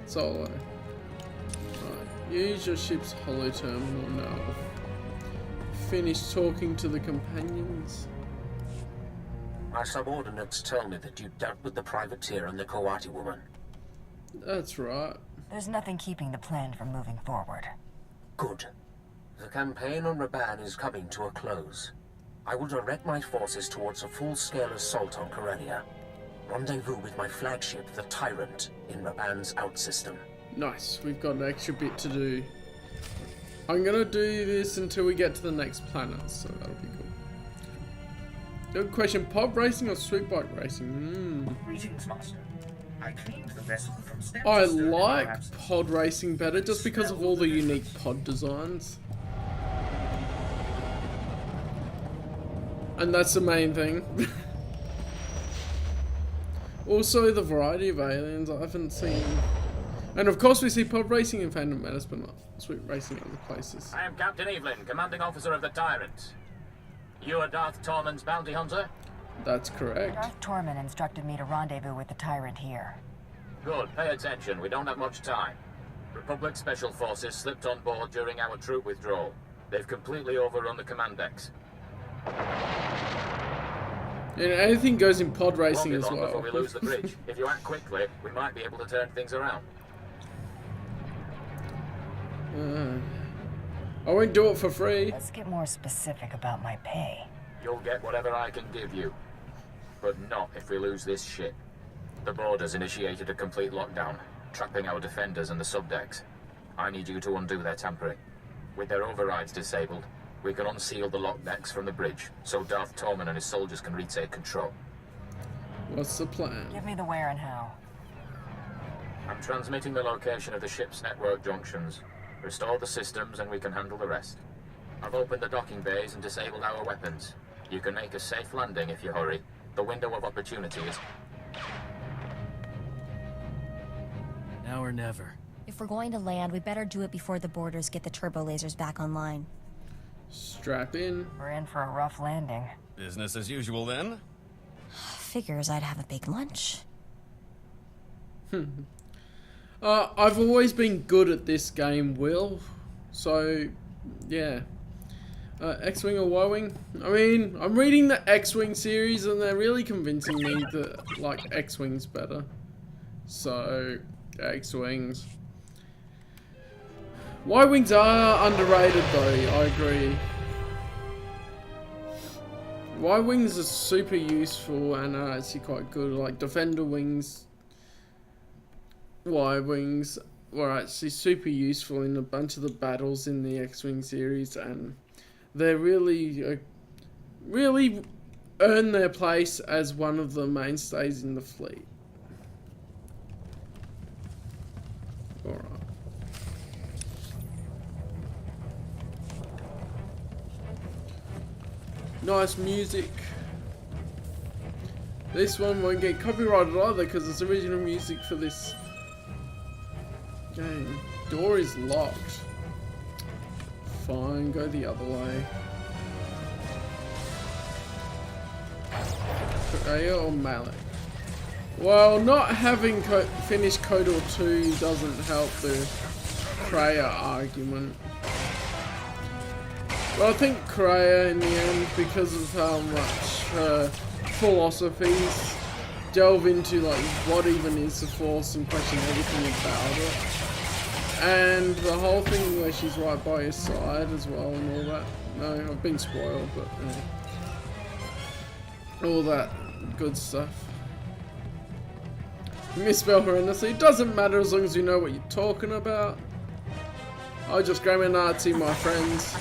A: Solo. Right. Use your ship's holo terminal now. Finish talking to the companions.
J: My subordinates tell me that you dealt with the privateer and the Kawati woman.
A: That's right.
C: There's nothing keeping the plan from moving forward.
J: Good. The campaign on Raban is coming to a close. I will direct my forces towards a full-scale assault on Corellia. Rendezvous with my flagship, the Tyrant, in Raban's outsystem.
A: Nice, we've got an extra bit to do. I'm gonna do this until we get to the next planet, so that'll be cool. Good question, pod racing or sweet bike racing?
K: Greetings, Master. I cleaned the vessel from steps.
A: I like pod racing better just because of all the unique pod designs. And that's the main thing. Also, the variety of aliens I haven't seen. And of course we see pod racing in Phantom Menace, but not sweet racing in other places.
O: I am Captain Evelyn, commanding officer of the Tyrant. You are Darth Tormund's bounty hunter?
A: That's correct.
C: Darth Tormund instructed me to rendezvous with the Tyrant here.
O: Good, pay attention, we don't have much time. Republic Special Forces slipped on board during our troop withdrawal. They've completely overrun the command decks.
A: And anything goes in pod racing as well.
O: Before we lose the bridge. If you act quickly, we might be able to turn things around.
A: I won't do it for free.
C: Let's get more specific about my pay.
O: You'll get whatever I can give you. But not if we lose this ship. The Borders initiated a complete lockdown, trapping our defenders in the subdecks. I need you to undo their tampering. With their overrides disabled, we can unseal the lock decks from the bridge, so Darth Tormund and his soldiers can retake control.
A: What's the plan?
C: Give me the where and how.
O: I'm transmitting the location of the ship's network junctions. Restore the systems and we can handle the rest. I've opened the docking bays and disabled our weapons. You can make a safe landing if you hurry. The window of opportunity is...
L: Now or never.
N: If we're going to land, we better do it before the Borders get the turbo lasers back online.
A: Strap in.
C: We're in for a rough landing.
M: Business as usual then?
N: Figures I'd have a big lunch.
A: I've always been good at this game, Will. So yeah. X-Wing or Y-Wing? I mean, I'm reading the X-Wing series and they're really convincing me that, like, X-Wing's better. So, X-Wings. Y-Wings are underrated though, I agree. Y-Wings are super useful and are actually quite good. Like, Defender Wings, Y-Wings were actually super useful in a bunch of the battles in the X-Wing series, and they really earn their place as one of the mainstays in the fleet. Alright. Nice music. This one won't get copyrighted either because it's original music for this game. Door is locked. Fine, go the other way. Freya or Malik? Well, not having finished KOTOR 2 doesn't help the Freya argument. But I think Freya in the end, because of how much her philosophies delve into like what even is the Force and question everything about it. And the whole thing where she's right by his side as well and all that. No, I've been spoiled, but all that good stuff. You misspell horrendously. It doesn't matter as long as you know what you're talking about. I just grammar Nazi, my friends.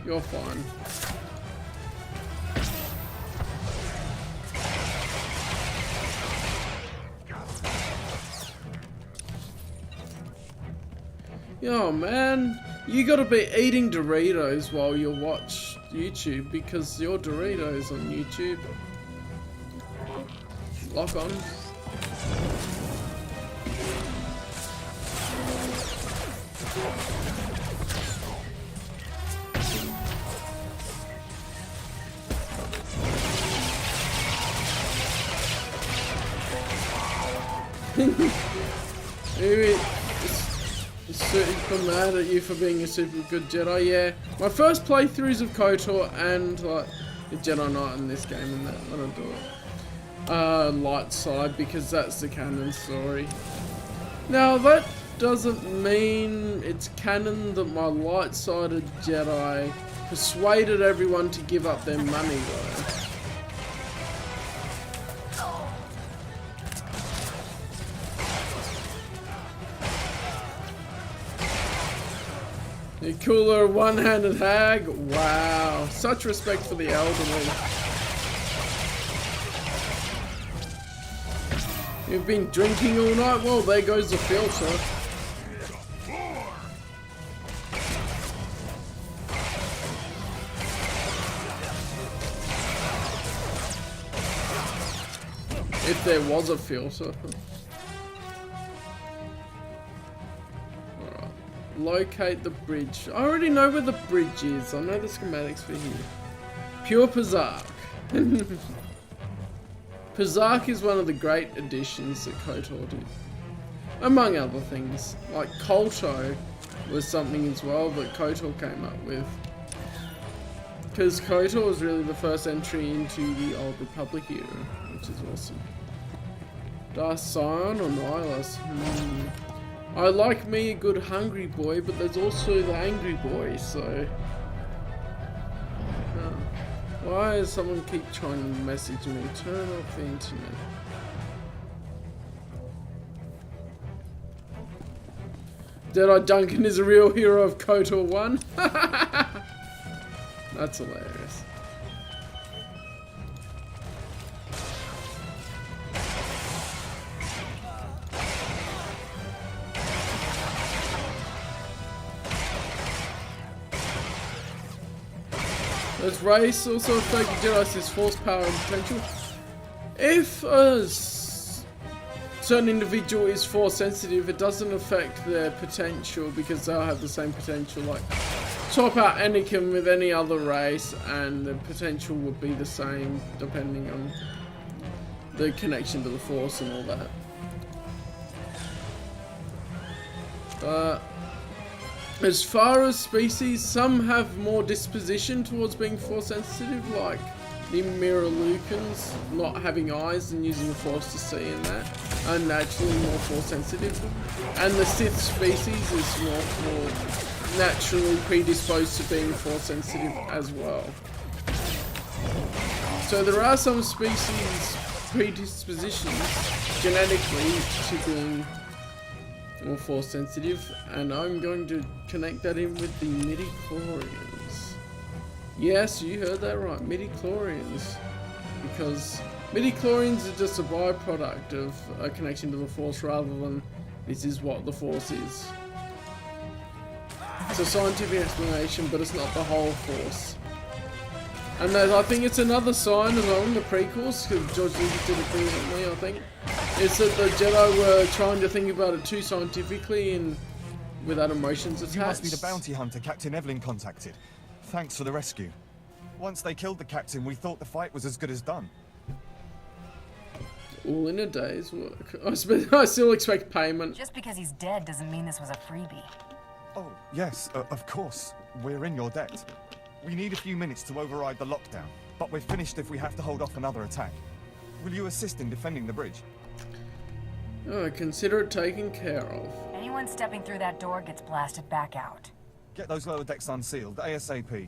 A: You're fine. Yo, man, you gotta be eating Doritos while you watch YouTube because your Doritos on YouTube. Lock on. Maybe it's super mad at you for being a super good Jedi. Yeah, my first playthroughs of KOTOR and like the Jedi Knight in this game and that I don't do it. Light side because that's the canon story. Now that doesn't mean it's canon that my light-sided Jedi persuaded everyone to give up their money though. The cooler one-handed hag? Wow. Such respect for the elderly. You've been drinking all night? Well, there goes the filter. If there was a filter. Locate the bridge. I already know where the bridge is. I know the schematics for here. Pure Pazark. Pazark is one of the great additions that KOTOR did. Among other things. Like Kolto was something as well that KOTOR came up with. Because KOTOR was really the first entry into the Old Republic era, which is awesome. Darth Sion or Nihilus? I like me a good hungry boy, but there's also the angry boy, so... Why does someone keep trying to message me? Turn off the internet. Deadeye Duncan is a real hero of KOTOR 1? That's hilarious. Does race also affect Jedi's force power and potential? If a certain individual is force sensitive, it doesn't affect their potential because they'll have the same potential. Like, swap out Anakin with any other race and the potential would be the same depending on the connection to the force and all that. as far as species, some have more disposition towards being force sensitive, like the Miralukans not having eyes and using the force to see, and that are naturally more force sensitive, and the Sith species is more naturally predisposed to being force sensitive as well. So there are some species predispositions genetically to being more force sensitive, and I'm going to connect that in with the midichlorians. Yes, you heard that right, midichlorians, because midichlorians are just a byproduct of a connection to the force rather than this is what the force is. It's a scientific explanation, but it's not the whole force. And I think it's another sign along the prequels, because George Lucas did it brilliantly, I think, is that the Jedi were trying to think about it too scientifically and without emotions attached.
P: You must be the bounty hunter Captain Evelyn contacted. Thanks for the rescue. Once they killed the captain, we thought the fight was as good as done.
A: All in a day's work. I still expect payment.
C: Just because he's dead doesn't mean this was a freebie.
P: Oh, yes, of course. We're in your debt. We need a few minutes to override the lockdown, but we're finished if we have to hold off another attack. Will you assist in defending the bridge?
A: Consider it taken care of.
C: Anyone stepping through that door gets blasted back out.
P: Get those lower decks unsealed, ASAP.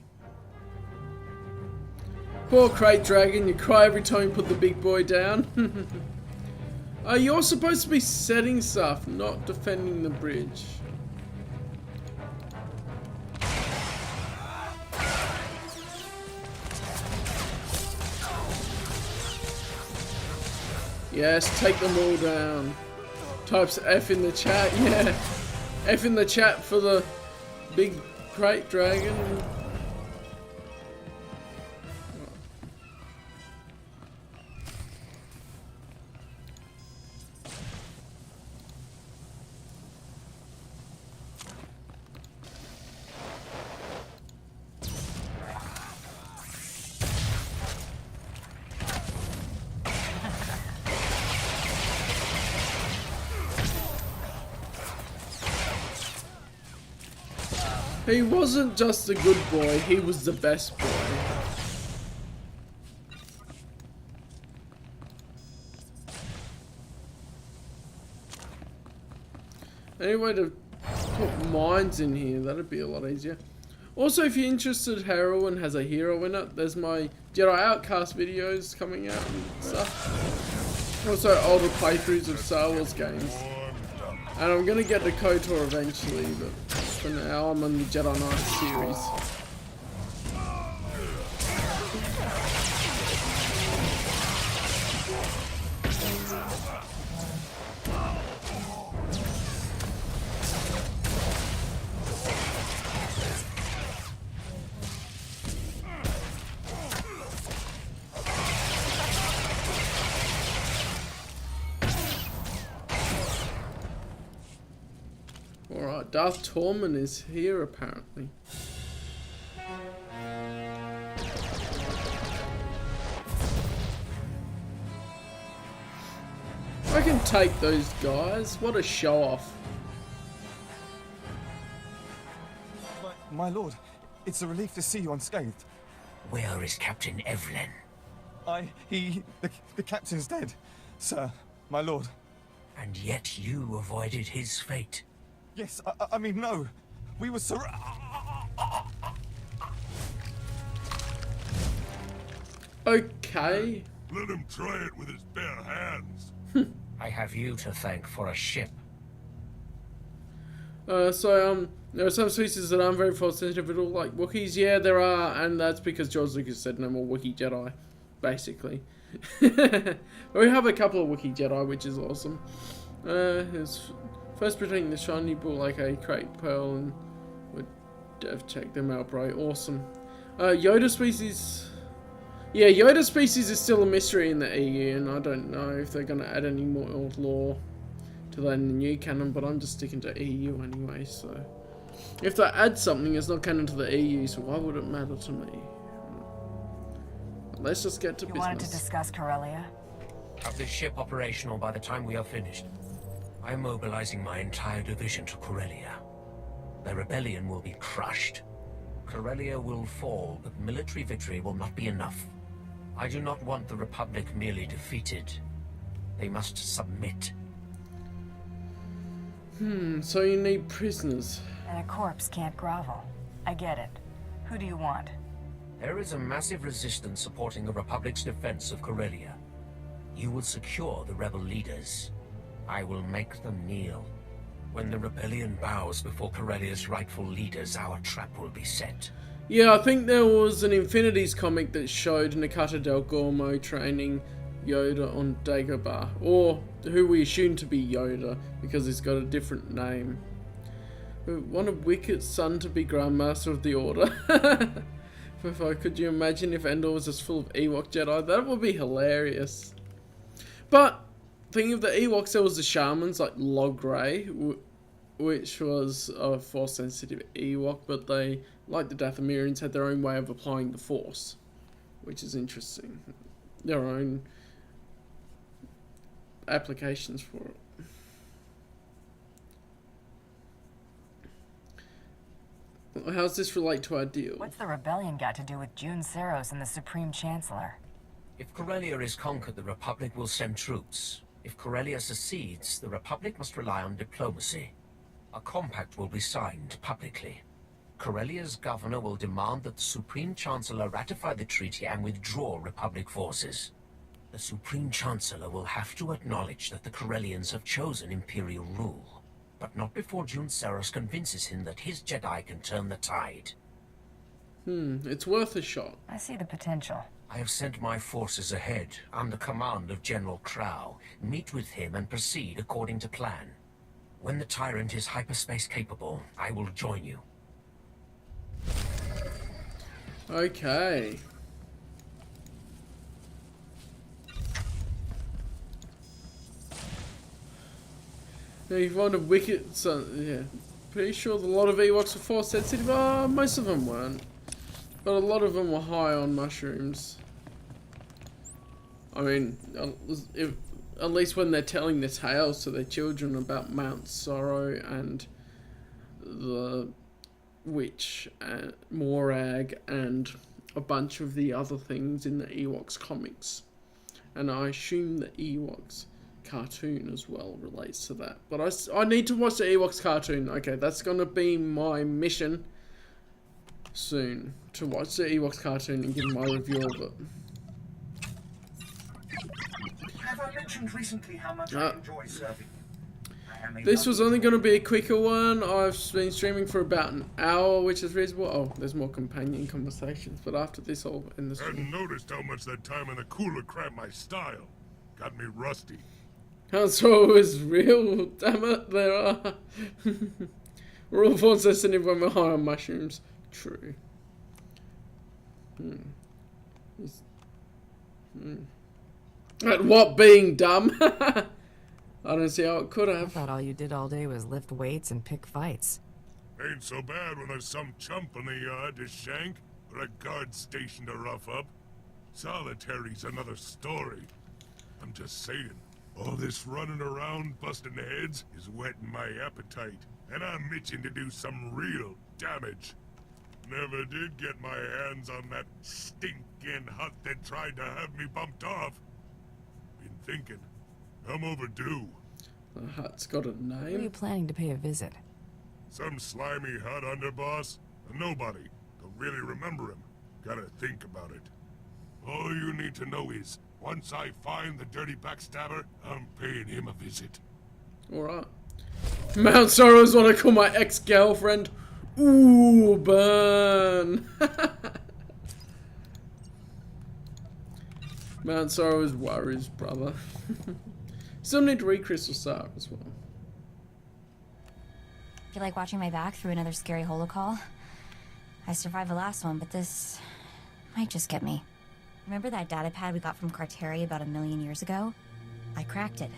A: Poor crate dragon, you cry every time you put the big boy down. You're supposed to be setting stuff, not defending the bridge. Yes, take them all down. Types F in the chat, yeah. F in the chat for the big crate dragon. He wasn't just a good boy, he was the best boy. Any way to put mines in here, that'd be a lot easier. Also, if you're interested, Heroine has a hero in it. There's my Jedi Outcast videos coming out and stuff. Also, older playthroughs of Star Wars games. And I'm gonna get to KOTOR eventually, but for now I'm on the Jedi Knight series. Alright, Darth Tormund is here apparently. I can take those guys. What a show off.
P: My lord, it's a relief to see you unscathed.
Q: Where is Captain Evelyn?
P: The captain's dead, sir, my lord.
Q: And yet you avoided his fate.
P: Yes, I mean, no. We were
A: Okay.
D: Let him try it with his bare hands.
Q: I have you to thank for a ship.
A: There are some species that aren't very force sensitive at all, like Wookiees. Yeah, there are, and that's because George Lucas said no more Wookiee Jedi, basically. We have a couple of Wookiee Jedi, which is awesome. His first between the shiny bull like a crate pearl, and would dev check them out, bro. Awesome. Yoda species. Yeah, Yoda species is still a mystery in the EU, and I don't know if they're gonna add any more lore to that in the new canon, but I'm just sticking to EU anyway, so if they add something, it's not canon to the EU, so why would it matter to me? Let's just get to business.
C: You wanted to discuss Corellia?
Q: Have this ship operational by the time we are finished. I am mobilizing my entire division to Corellia. The rebellion will be crushed. Corellia will fall, but military victory will not be enough. I do not want the Republic merely defeated. They must submit.
A: So you need prisoners.
C: And a corpse can't grovel. I get it. Who do you want?
Q: There is a massive resistance supporting the Republic's defense of Corellia. You will secure the rebel leaders. I will make them kneel. When the rebellion bows before Corellia's rightful leaders, our trap will be set.
A: Yeah, I think there was an Infinities comic that showed Nakata Del Gormo training Yoda on Dagobah, or who we assume to be Yoda because he's got a different name. We wanted Wicked's son to be Grandmaster of the Order. Could you imagine if Endor was just full of Ewok Jedi? That would be hilarious. But thinking of the Ewoks, there was the shamans like Logray, which was a Force-sensitive Ewok, but they, like the Dathomirians, had their own way of applying the Force, which is interesting. Their own applications for it. How does this relate to our deal?
C: What's the rebellion got to do with June Saros and the Supreme Chancellor?
Q: If Corellia is conquered, the Republic will send troops. If Corellia secedes, the Republic must rely on diplomacy. A compact will be signed publicly. Corellia's governor will demand that the Supreme Chancellor ratify the treaty and withdraw Republic forces. The Supreme Chancellor will have to acknowledge that the Corellians have chosen Imperial rule, but not before June Saros convinces him that his Jedi can turn the tide.
A: It's worth a shot.
C: I see the potential.
Q: I have sent my forces ahead, under command of General Crow. Meet with him and proceed according to plan. When the Tyrant is hyperspace capable, I will join you.
A: Okay. Now you find a Wicked son. Yeah. Pretty sure that a lot of Ewoks were Force sensitive. Most of them weren't. But a lot of them were high on mushrooms. I mean, at least when they're telling the tales to their children about Mount Sorrow and the Witch and Morag and a bunch of the other things in the Ewoks comics. And I assume the Ewoks cartoon as well relates to that. But I need to watch the Ewoks cartoon. Okay, that's going to be my mission soon. To watch the Ewoks cartoon and give my review of it.
K: Have I mentioned recently how much I enjoy serving you?
A: This was only going to be a quicker one. I've been streaming for about an hour, which is reasonable. Oh, there's more companion conversations, but after this I'll end the stream.
D: Hadn't noticed how much that time in the cooler cramped my style. Got me rusty.
A: Han Solo is real, damn it, there are. We're all Force sensitive when we're high on mushrooms. True. At what, being dumb? I don't see how it could have.
C: I thought all you did all day was lift weights and pick fights.
D: Ain't so bad when there's some chump in the yard to shank, or a guard station to rough up. Solitary's another story. I'm just saying, all this running around busting heads is whetting my appetite, and I'm itching to do some real damage. Never did get my hands on that stinking hut that tried to have me bumped off. Been thinking, I'm overdue.
A: The hut's got a name?
C: Who are you planning to pay a visit?
D: Some slimy hut underboss? A nobody. Don't really remember him. Gotta think about it. All you need to know is, once I find the dirty backstabber, I'm paying him a visit.
A: Alright. Mount Sorrow is what I call my ex-girlfriend. Ooh, burn. Mount Sorrow is worries, brother. Still need to read Crystal Star as well.
N: Feel like watching my back through another scary holocall? I survived the last one, but this might just get me. Remember that datapad we got from Carteri about 1 million years ago? I cracked it.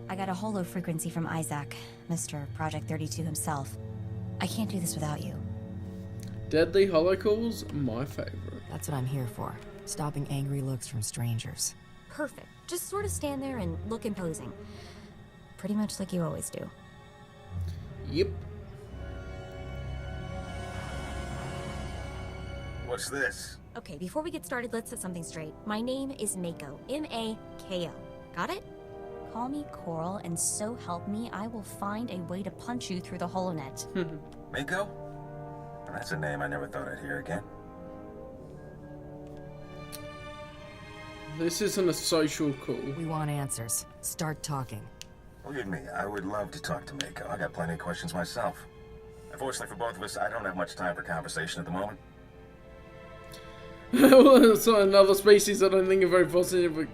N: I got a holo frequency from Isaac, Mr. Project 32 himself. I can't do this without you.
A: Deadly holocalls, my favorite.
C: That's what I'm here for. Stopping angry looks from strangers.
N: Perfect. Just sort of stand there and look imposing. Pretty much like you always do.
A: Yep.
R: What's this?
N: Okay, before we get started, let's set something straight. My name is Mako. M-A-K-O. Got it? Call me Coral, and so help me, I will find a way to punch you through the holonet.
R: Mako? That's a name I never thought I'd hear again.
A: This isn't a social call.
C: We want answers. Start talking.
R: Believe me, I would love to talk to Mako. I got plenty of questions myself. Unfortunately for both of us, I don't have much time for conversation at the moment.
A: It's another species I don't think are very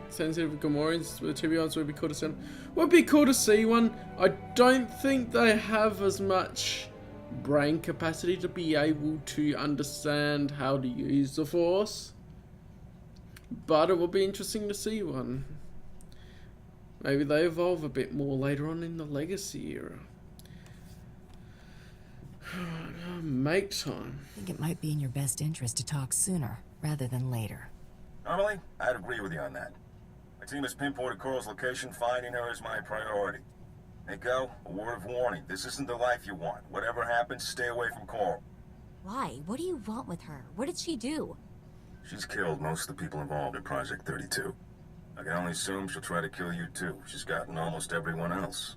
A: sensitive Gamorreans, but to be honest, would be cool to see. Would be cool to see one. I don't think they have as much brain capacity to be able to understand how to use the Force, but it would be interesting to see one. Maybe they evolve a bit more later on in the Legacy era. Make time.
C: I think it might be in your best interest to talk sooner rather than later.
R: Normally, I'd agree with you on that. My team has pinpointed Coral's location. Finding her is my priority. Mako, a word of warning. This isn't the life you want. Whatever happens, stay away from Coral.
N: Why? What do you want with her? What did she do?
R: She's killed most of the people involved in Project 32. I can only assume she'll try to kill you too. She's gotten almost everyone else.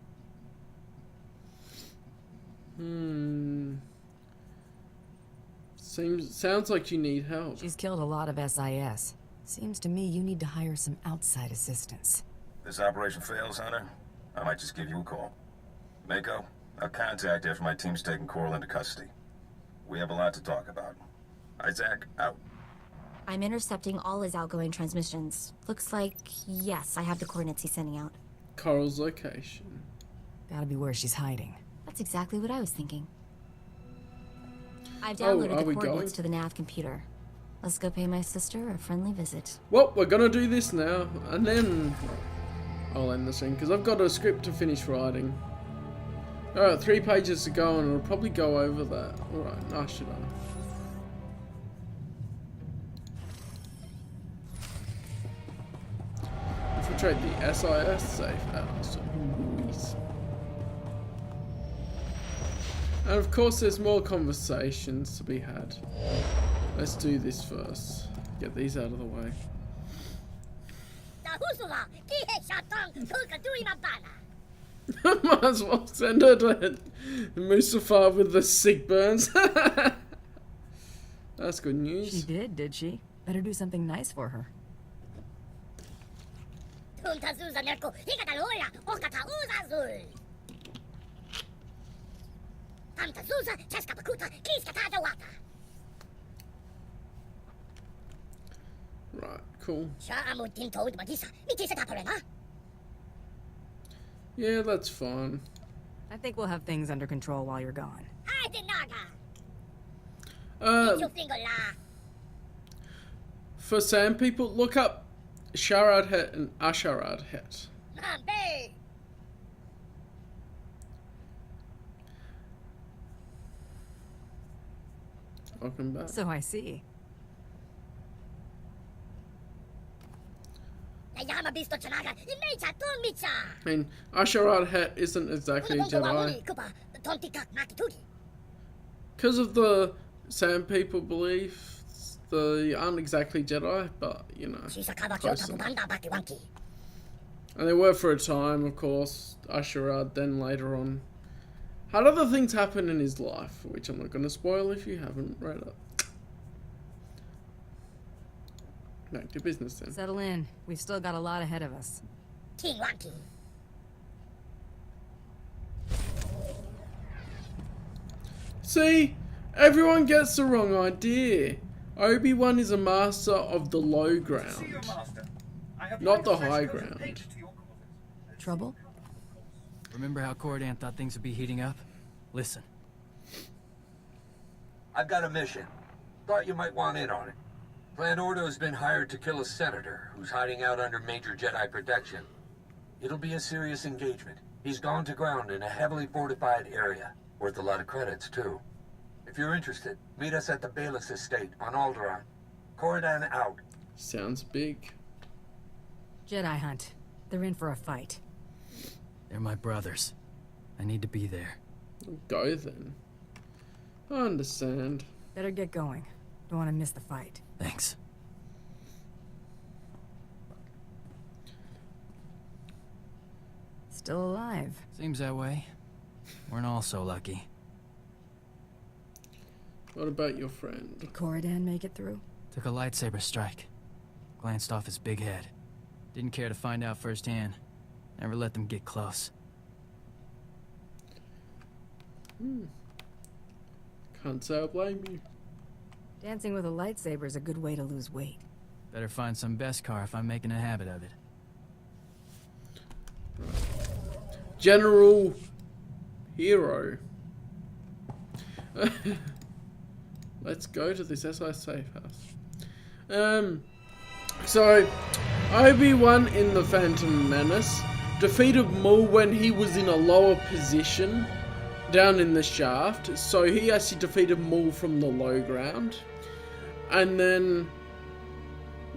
A: Sounds like you need help.
C: She's killed a lot of SIS. Seems to me you need to hire some outside assistance.
R: If this operation fails, Hunter, I might just give you a call. Mako, I'll contact you after my team's taken Coral into custody. We have a lot to talk about. Isaac, out.
N: I'm intercepting all his outgoing transmissions. Looks like, yes, I have the coordinates he's sending out.
A: Coral's location.
C: Gotta be where she's hiding.
N: That's exactly what I was thinking. I've downloaded the coordinates
A: going
N: to the nav computer. Let's go pay my sister a friendly visit.
A: Well, we're gonna do this now, and then I'll end the scene, because I've got a script to finish writing. Alright, 3 pages to go, and I'll probably go over that. Alright, now should I? Infiltrate the SIS safe house. Nice. And of course there's more conversations to be had. Let's do this first. Get these out of the way. Might as well send her to Mustafar with the sick burns. That's good news.
C: She did she? Better do something nice for her.
A: Right, cool. Yeah, that's fine.
C: I think we'll have things under control while you're gone.
A: For Sam people, look up Sharad Het and Asharad Het. Welcome back.
C: So I see.
A: I mean, Asharad Het isn't exactly a Jedi. Because of the Sand people belief, they aren't exactly Jedi, but, you know, close enough. And they were for a time, of course, Asharad, then later on. Had other things happen in his life, which I'm not going to spoil if you haven't read it. Back to business then.
C: Settle in. We've still got a lot ahead of us.
A: See? Everyone gets the wrong idea. Obi-Wan is a master of the low ground, not the high ground.
L: Trouble? Remember how Corridan thought things would be heating up? Listen.
S: I've got a mission. Thought you might want in on it. Clan Ordo's been hired to kill a senator who's hiding out under major Jedi protection. It'll be a serious engagement. He's gone to ground in a heavily fortified area. Worth a lot of credits, too. If you're interested, meet us at the Bayless estate on Alderaan. Corridan out.
A: Sounds big.
C: Jedi hunt. They're in for a fight.
L: They're my brothers. I need to be there.
A: Go then. I understand.
C: Better get going. Don't want to miss the fight.
L: Thanks.
C: Still alive.
L: Seems that way. Weren't all so lucky.
A: What about your friend?
C: Did Corridan make it through?
L: Took a lightsaber strike. Glanced off his big head. Didn't care to find out firsthand. Never let them get close.
A: Can't say I blame you.
C: Dancing with a lightsaber is a good way to lose weight.
L: Better find some Beskar if I'm making a habit of it.
A: General Hero. Let's go to this SI safe house. So Obi-Wan in The Phantom Menace defeated Maul when he was in a lower position down in the shaft, so he actually defeated Maul from the low ground. And then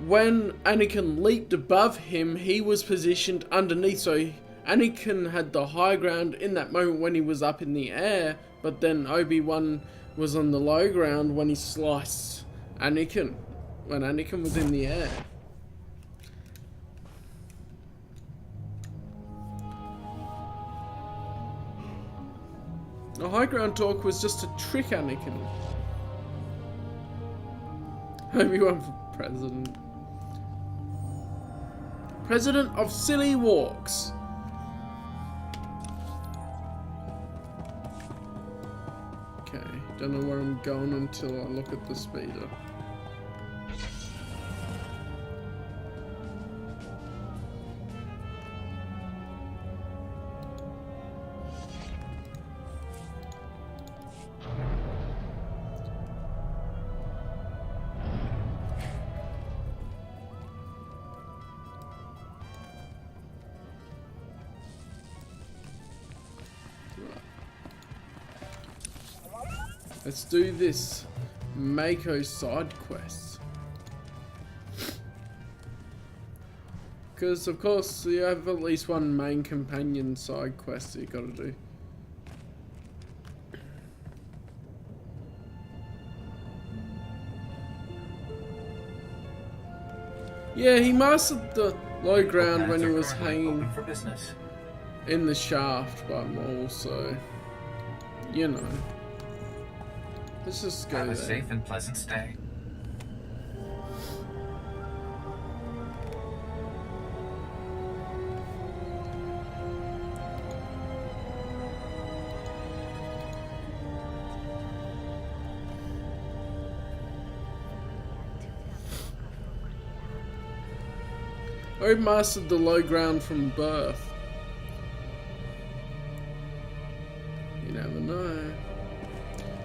A: when Anakin leaped above him, he was positioned underneath, so Anakin had the high ground in that moment when he was up in the air, but then Obi-Wan was on the low ground when he sliced Anakin, when Anakin was in the air. The high ground talk was just to trick Anakin. Obi-Wan for president. President of Silly Walks. Okay, don't know where I'm going until I look at the speeder. Let's do this Mako side quest. Because of course you have at least one main companion side quest that you gotta do. Yeah, he mastered the low ground when he was hanging in the shaft by Maul, so you know. Let's just go
O: Have
A: there.
O: a safe and pleasant stay.
A: I mastered the low ground from birth. You never know.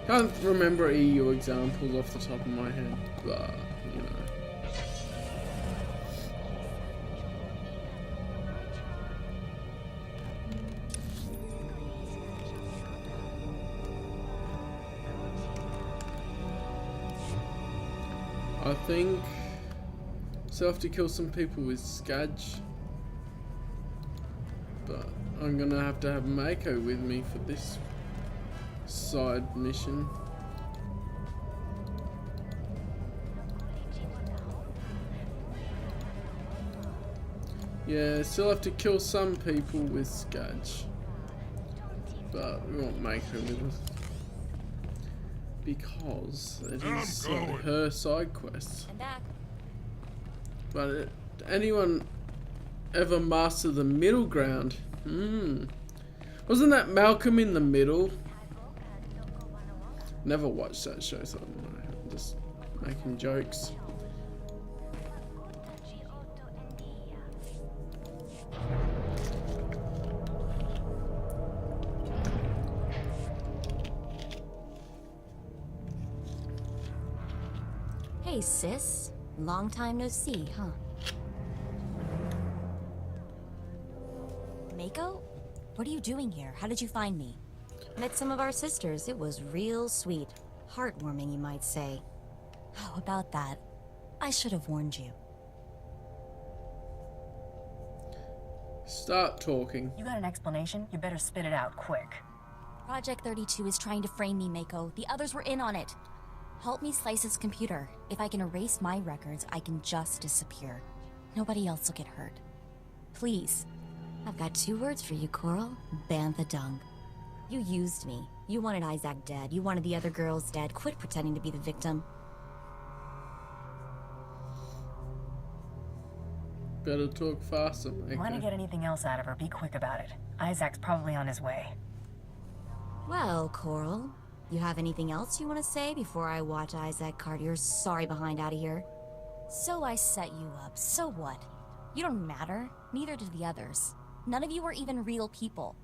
A: Can't remember EU examples off the top of my head, but you know. I think so. I have to kill some people with Skadge, but I'm gonna have to have Mako with me for this side mission. Yeah, still have to kill some people with Skadge, but we won't make her with us because it is her side quest.
N: I'm back.
A: But anyone ever master the middle ground? Wasn't that Malcolm in the Middle? Never watched that show, so I don't know. I'm just making jokes.
N: Hey, sis. Long time no see, huh? Mako? What are you doing here? How did you find me? Met some of our sisters. It was real sweet. Heartwarming, you might say. How about that? I should have warned you.
A: Start talking.
C: You got an explanation? You better spit it out quick.
N: Project 32 is trying to frame me, Mako. The others were in on it. Help me slice his computer. If I can erase my records, I can just disappear. Nobody else will get hurt. Please. I've got 2 words for you, Coral. Bantha dung. You used me. You wanted Isaac dead. You wanted the other girls dead. Quit pretending to be the victim.
A: Better talk faster, Mako.
C: Want to get anything else out of her, be quick about it. Isaac's probably on his way.
N: Well, Coral, you have anything else you want to say before I watch Isaac cart your sorry behind out of here? So I set you up. So what? You don't matter. Neither do the others. None of you are even real people.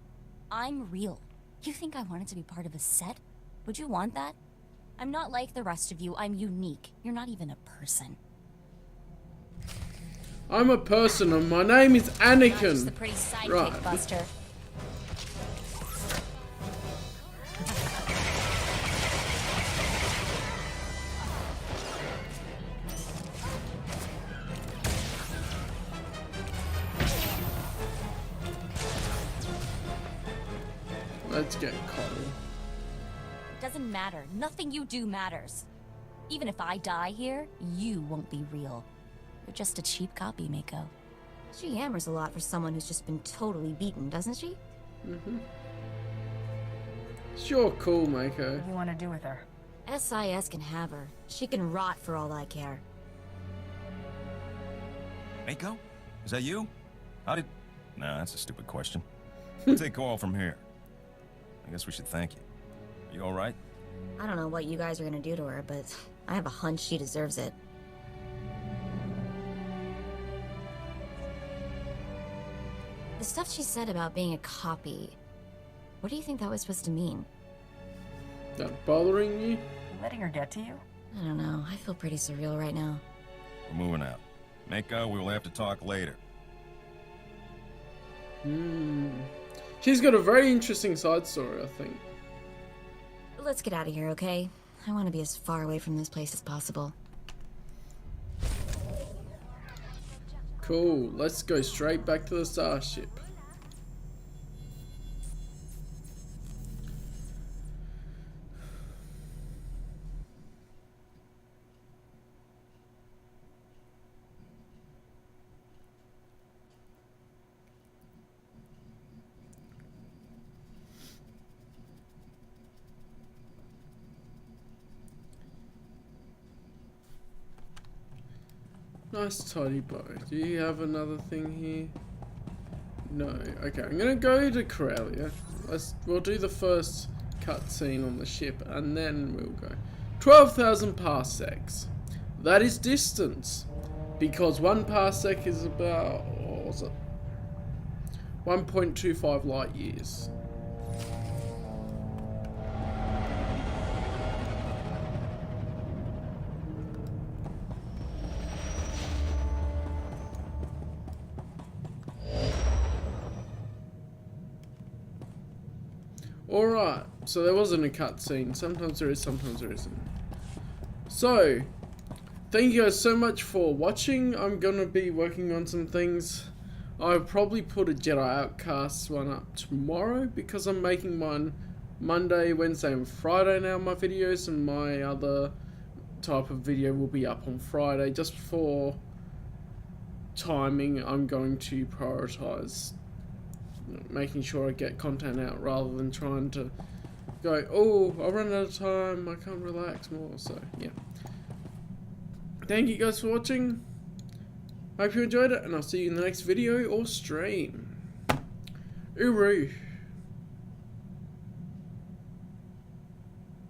N: I'm real. You think I wanted to be part of a set? Would you want that? I'm not like the rest of you. I'm unique. You're not even a person.
A: I'm a person and my name is Anakin.
N: Just the pretty sidekick, Buster.
A: Let's get Callum.
N: Doesn't matter. Nothing you do matters. Even if I die here, you won't be real. You're just a cheap copy, Mako. She hammers a lot for someone who's just been totally beaten, doesn't she?
A: Mm-hmm. Sure, cool, Mako.
C: What do you want to do with her?
N: SIS can have her. She can rot for all I care.
T: Mako? Is that you? How did... Nah, that's a stupid question. We'll take Coral from here. I guess we should thank you. Are you alright?
N: I don't know what you guys are gonna do to her, but I have a hunch she deserves it. The stuff she said about being a copy, what do you think that was supposed to mean?
A: That bothering you?
C: Letting her get to you?
N: I don't know. I feel pretty surreal right now.
T: We're moving out. Mako, we will have to talk later.
A: She's got a very interesting side story, I think.
N: Let's get out of here, okay? I want to be as far away from this place as possible.
A: Cool. Let's go straight back to the starship. Nice tidy bow. Do you have another thing here? No. Okay, I'm gonna go to Corellia. We'll do the first cutscene on the ship and then we'll go. 12,000 parsecs. That is distance. Because 1 parsec is about, what was it? 1.25 light years. Alright, so there wasn't a cutscene. Sometimes there is, sometimes there isn't. So, thank you guys so much for watching. I'm gonna be working on some things. I'll probably put a Jedi Outcasts one up tomorrow because I'm making mine Monday, Wednesday and Friday now, my videos, and my other type of video will be up on Friday. Just for timing, I'm going to prioritize making sure I get content out rather than trying to go, oh, I'll run out of time, I can't relax more. So yeah, thank you guys for watching. Hope you enjoyed it, and I'll see you in the next video or stream. Uru.